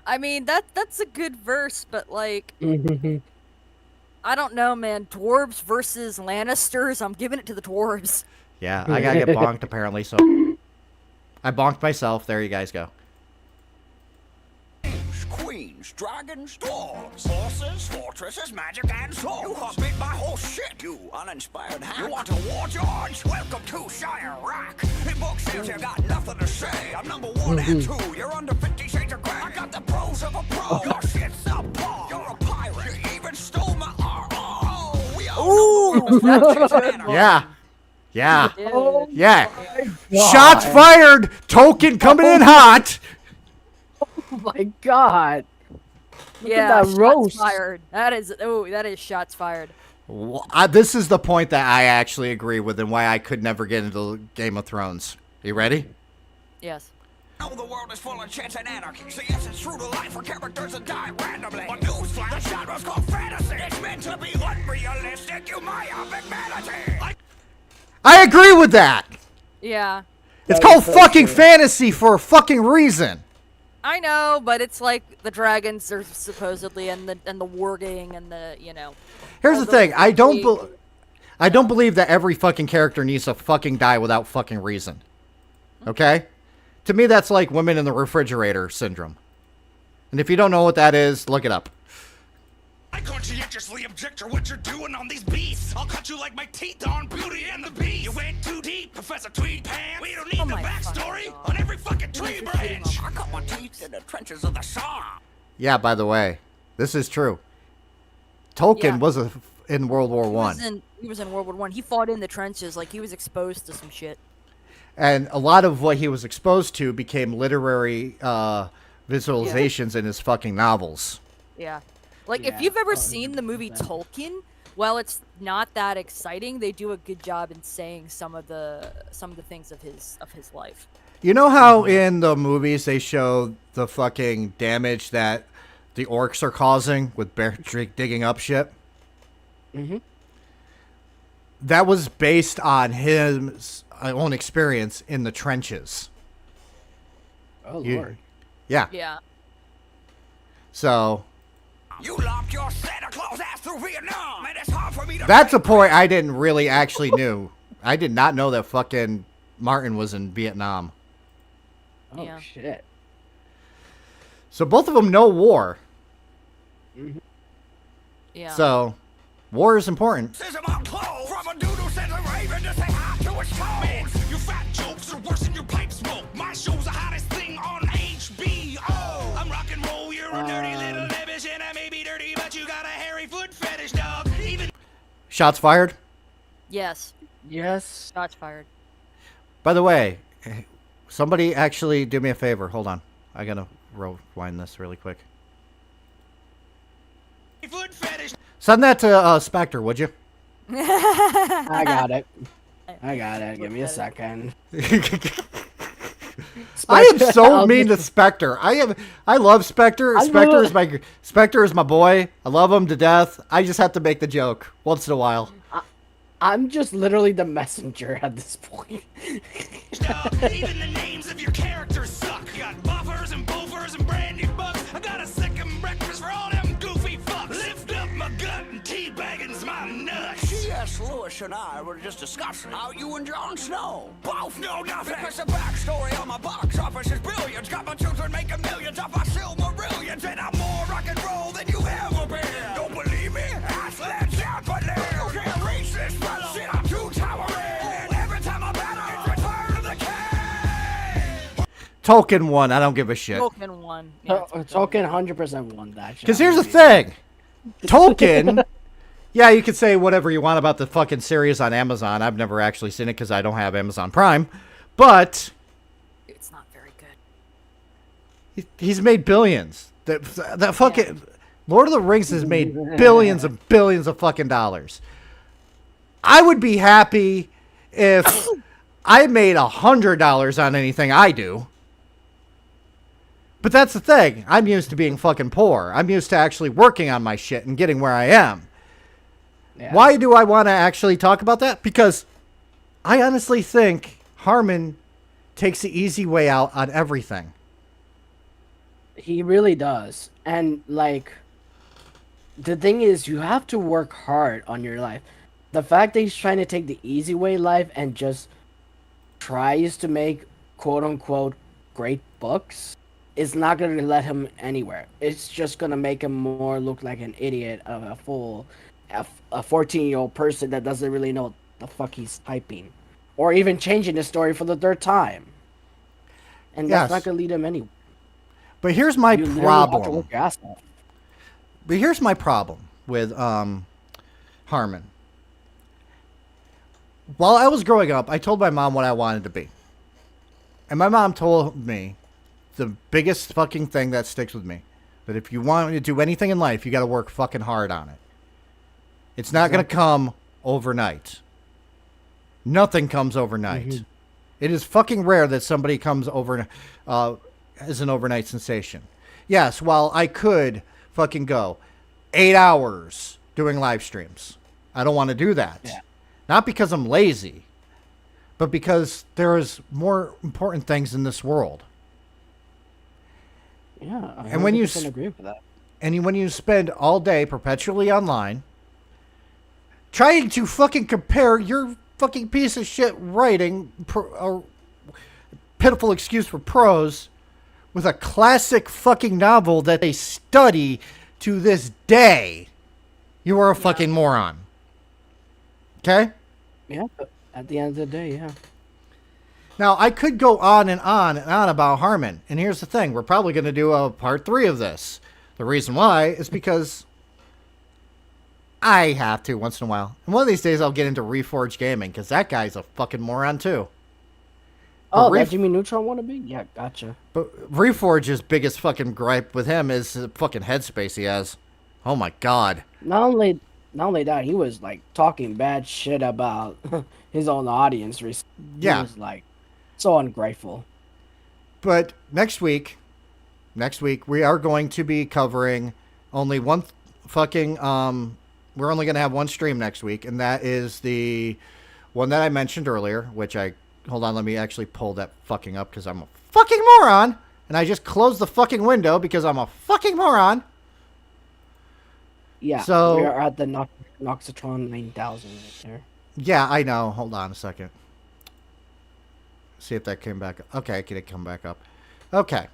I mean, that's a good verse, but like, I don't know, man. Dwarves versus Lannisters. I'm giving it to the dwarves.
Yeah, I gotta get bonked apparently, so I bonked myself. There you guys go.
Queens, dragons, dwarves, horses, fortresses, magic, and swords. You hot-beat my whole shit, you uninspired hack. You want a war, George? Welcome to Shire Rock. In book sales, you got nothing to say. I'm number 1 and 2. You're under 50 shades of gray. I got the pros of a pro. Your shit's subpar. You're a pirate. You even stole my arm. Oh, we all know.
Yeah. Yeah.
Oh
Yeah.
God.
Shots fired. Token coming in hot.
Oh my God. Look
Yeah,
at that
shots
roast.
fired. That is shots fired.
This is the point that I actually agree with and why I could never get into Game of Thrones. You ready?
Yes.
Know the world is full of chance and anarchy. So yes, it's true to life for characters that die randomly. But newsflash, the genre's called fantasy. It's meant to be unrealistic, you myopic manatee.
I agree with that.
Yeah.
It's
That
called
is so
fucking
true.
fantasy for a fucking reason.
I know, but it's like the dragons are supposedly and the warging and the
Here's the thing. I don't
believe
believe that every fucking character needs to fucking die without fucking reason. Okay? To me, that's like women in the refrigerator syndrome. And if you don't know what that is, look it up.
I conscientiously object to what you're doing on these beasts. I'll cut you like my teeth on Beauty and the Beast. You went too deep, Professor Tweed Pants. We don't need the
my
backstory
fucking God.
on every fucking tree branch. I cut my teeth in the trenches of the Somme.
Yeah, by the way, this is true. Tolkien
Yeah.
was in World War One.
He was in World War One. He fought in the trenches, like he was exposed to some shit.
And a lot of what he was exposed to became literary visualizations in his fucking novels.
Yeah. Like
Yeah.
if you've ever seen the movie Tolkien, while it's not that exciting, they do a good job in saying some of the things of his life.
You know how in the movies they show the fucking damage that the orcs are causing with bear digging up shit?
Mm-hmm.
That was based on his own experience in the trenches.
Oh
You-
Lord.
Yeah.
Yeah.
So
You locked your Santa Claus ass through Vietnam, and it's hard for me to.
that's a point I didn't really actually knew. I did not know that fucking Martin was in Vietnam.
Oh
Yeah.
shit.
So both of them know war.
Yeah.
So war is important.
Scissor my clothes from a dude who sends a raven to say hi to his toes. Your fat jokes are worse than your pipe smoke. My show's the hottest thing on HBO. I'm rock and roll. You're a dirty little nebbish, and I may be dirty, but you got a hairy foot fetish, dog. Even
Shots fired.
Yes.
Yes.
Shots fired.
By the way, somebody actually do me a favor. Hold on. I gotta rewind this really quick. Send that to Spectre, would you?
I got it. Give me a second.
I am so mean to Spectre. I love Spectre. Spectre is my boy. I love him to death. I just have to make the joke once in a while.
I'm just literally the messenger at this point.
Even the names of your characters suck. Got buffers and boofers and brandy bucks. I got a second breakfast for all them goofy fucks. Lift up my gut and teabagging's my nuts.
C.S. Lewis and I were just discussing how you and Jon Snow both know nothing. Because the backstory on my box office is brilliant. Got my children making millions off my Silmarillions. And I'm more rock and roll than you ever been. Don't believe me? Ask that sound for them. You can't reach this fellow. Shit, I'm too towering. Every time I battle, it's Return of the King.
Tolkien won. I don't give a shit.
Tolkien won. Yeah,
Tolkien 100% won that shit.
Because here's the thing. Tolkien... Yeah, you could say whatever you want about the fucking series on Amazon. I've never actually seen it because I don't have Amazon Prime. But...
It's not very good.
He's made billions. That fucking... Lord of the Rings has made billions and billions of fucking dollars. I would be happy if I made $100 on anything I do. But that's the thing. I'm used to being fucking poor. I'm used to actually working on my shit and getting where I am. Yeah. Why do I want to actually talk about that? Because I honestly think Harman takes the easy way out on everything.
He really does. And, like, the thing is, you have to work hard on your life. The fact that he's trying to take the easy way life and just tries to make quote-unquote great books is not going to let him anywhere. It's just going to make him more look like an idiot of a fool. A 14-year-old person that doesn't really know what the fuck he's typing. Or even changing the story for the third time. And that's not going to lead him anywhere.
But here's my problem.
But
here's my problem with Harman. While I was growing up, I told my mom what I wanted to be. And my mom told me the biggest fucking thing that sticks with me. That if you want to do anything in life, you got to work fucking hard on it. It's not going to come overnight. Nothing comes overnight. Mm-hmm. It is fucking rare that somebody comes over as an overnight sensation. Yes, while I could fucking go 8 hours doing live streams, I don't want to do that. Yeah. Not because I'm lazy, but because there is more important things in this world.
Yeah, I
and when you
agree with that.
And when you spend all day perpetually online, trying to fucking compare your fucking piece of shit writing, pitiful excuse for prose, with a classic fucking novel that they study to this day, you are a fucking moron. Okay?
Yeah, but at the end of the day, yeah.
Now, I could go on and on and on about Harman. And here's the thing. We're probably going to do a part 3 of this. The reason why is because I have to once in a while. And one of these days I'll get into Reforged Gaming because that guy's a fucking moron too.
Oh, that Jimmy Neutron wannabe? Yeah, gotcha.
But Reforge's biggest fucking gripe with him is the fucking headspace he has. Oh my god.
Not only that, he was like talking bad shit about his own audience recently.
Yeah.
He was like so ungrateful.
But next week we are going to be covering only one fucking we're only going to have one stream next week, and that is the one that I mentioned earlier, which hold on, let me actually pull that fucking up because I'm a fucking moron, and I just closed the fucking window because I'm a fucking moron.
Yeah,
so
we are at the Noxatron 9000 right there.
Yeah, I know. Hold on a second. See if that came back up. Okay, it come back up. Okay.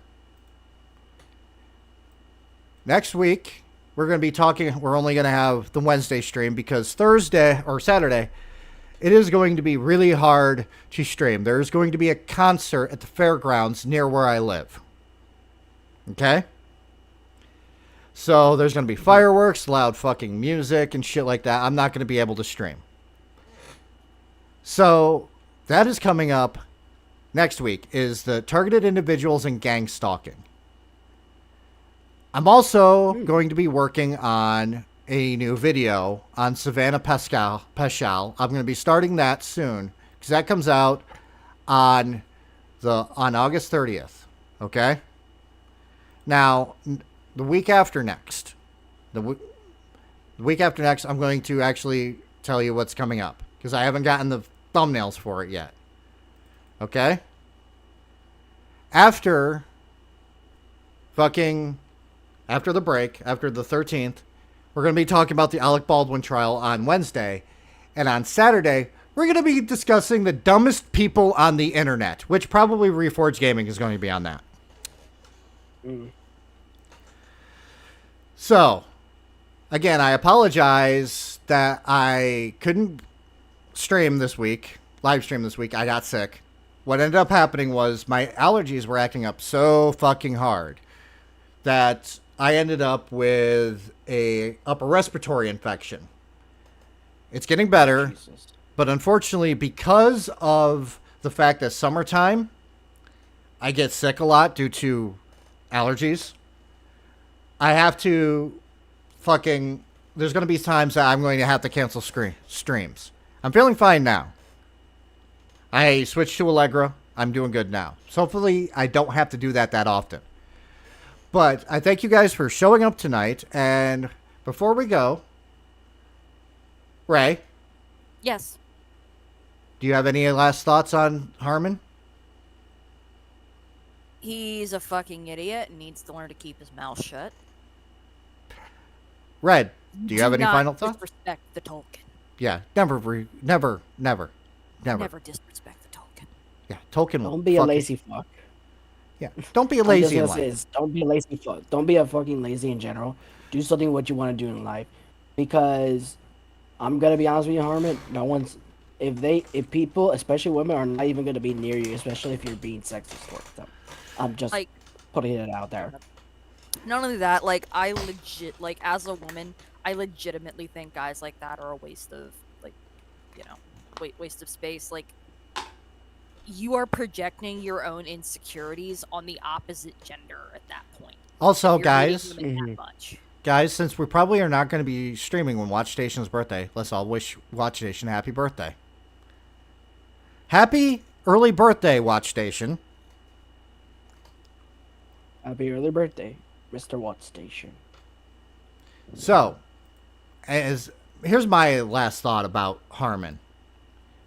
Next week, we're going to be talking, we're only going to have the Wednesday stream because Thursday or Saturday, it is going to be really hard to stream. There's going to be a concert at the fairgrounds near where I live. Okay? So there's going to be fireworks, loud fucking music, and shit like that. I'm not going to be able to stream. So that is coming up next week, is the targeted individuals and gang stalking. I'm also going to be working on a new video on Savannah Pascal. I'm going to be starting that soon because that comes out on August 30th. Okay. Now, the week after next, I'm going to actually tell you what's coming up because I haven't gotten the thumbnails for it yet. Okay. After the break, after the 13th, we're going to be talking about the Alec Baldwin trial on Wednesday. And on Saturday, we're going to be discussing the dumbest people on the internet, which probably Reforged Gaming is going to be on that. So, again, I apologize that I couldn't live stream this week. I got sick. What ended up happening was my allergies were acting up so fucking hard that I ended up with a upper respiratory infection. It's getting better, Jesus. But unfortunately, because of the fact that summertime, I get sick a lot due to allergies. I have to there's going to be times that I'm going to have to cancel streams. I'm feeling fine now. I switched to Allegra. I'm doing good now. So hopefully I don't have to do that often. But I thank you guys for showing up tonight. And before we go, Ray.
Yes.
Do you have any last thoughts on Harman?
He's a fucking idiot and needs to learn to keep his mouth shut.
Red, do you have any final thoughts?
Disrespect the Tolkien.
Yeah, never
disrespect the Tolkien.
Yeah, Tolkien.
Don't be a lazy fuck.
Yeah, don't be a lazy in life.
Don't be a lazy fuck. Don't be a fucking lazy in general. Do something what you want to do in life, because I'm gonna be honest with you, Harman. No one's if people, especially women, are not even gonna be near you, especially if you're being sexist towards them. I'm just putting it out there.
Not only that, as a woman, I legitimately think guys like that are a waste of, waste of space. Like, you are projecting your own insecurities on the opposite gender at that point.
Also, guys, since we probably are not going to be streaming when Watch Station's birthday, let's all wish Watch Station a happy birthday. Happy early birthday, Watch Station.
Happy early birthday, Mr. Watch Station.
So, here's my last thought about Harman.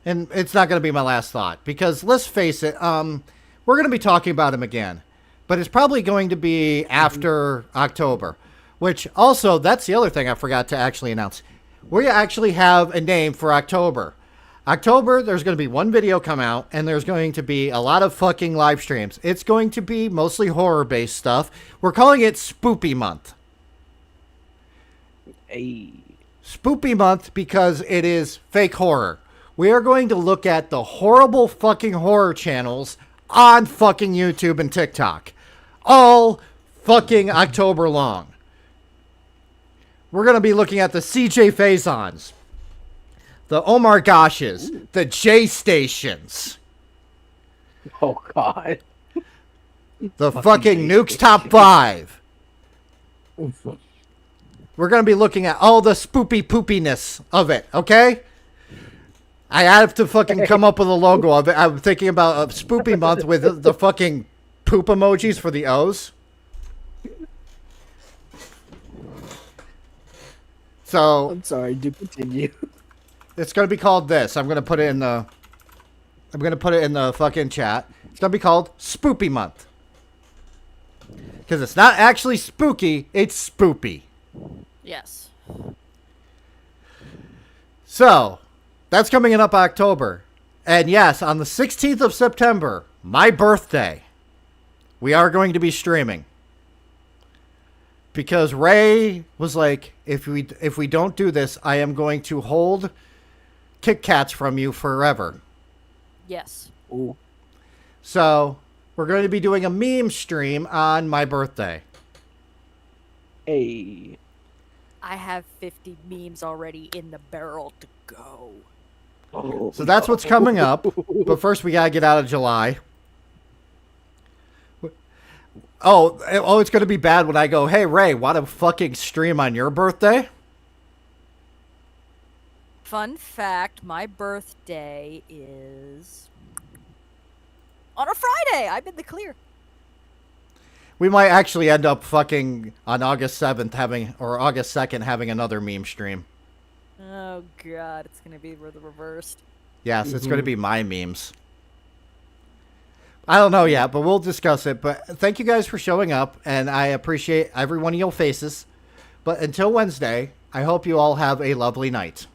And it's not going to be my last thought, because let's face it, we're going to be talking about him again. But it's probably going to be after October. Which, also, that's the other thing I forgot to actually announce. We actually have a name for October. October, there's going to be one video come out, and there's going to be a lot of fucking live streams. It's going to be mostly horror-based stuff. We're calling it Spoopy Month. Spoopy Month because it is fake horror. We are going to look at the horrible fucking horror channels on fucking YouTube and TikTok. All fucking October long. We're going to be looking at the CJ Faisons, the Omar Goshes, the J Stations.
Oh, God.
The fucking Nukes Top 5. We're going to be looking at all the spoopy poopiness of it, okay? I have to fucking come up with a logo of it. I'm thinking about a Spoopy Month with the fucking poop emojis for the O's. So
I'm sorry, do continue.
It's gonna be called this. I'm gonna put it in the fucking chat. It's gonna be called Spoopy Month. Because it's not actually spooky, it's spoopy.
Yes.
So, that's coming in up October. And yes, on the 16th of September, my birthday, we are going to be streaming. Because Ray was like, if we don't do this, I am going to hold Kit Kats from you forever.
Yes.
Ooh.
So, we're going to be doing a meme stream on my birthday.
Hey.
I have 50 memes already in the barrel to go.
Oh,
So that's what's coming up. But first, we gotta get out of July. Oh, it's gonna be bad when I go, hey Ray, want to fucking stream on your birthday?
Fun fact, my birthday is on a Friday. I'm in the clear.
We might actually end up fucking on August 7th or August 2nd having another meme stream.
Oh god, it's gonna be the reversed.
Yes, it's going to be my memes. I don't know yet, but we'll discuss it. But thank you guys for showing up, and I appreciate every one of your faces. But until Wednesday, I hope you all have a lovely night.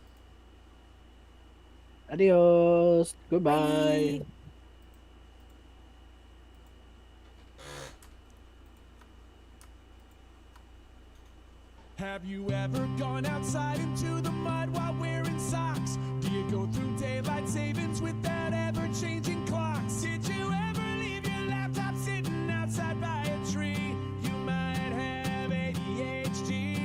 Adios. Goodbye.
Bye.
Have you ever gone outside into the mud while wearing socks? Do you go through daylight savings without ever-changing clocks? Did you ever leave your laptop sitting outside by a tree? You might have ADHD.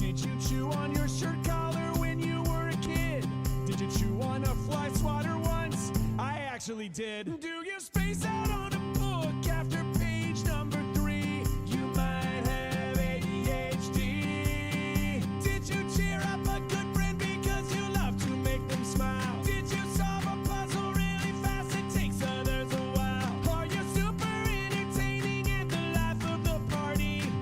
Did you chew on your shirt collar when you were a kid? Did you chew on a fly swatter once? I actually did. Do you space out on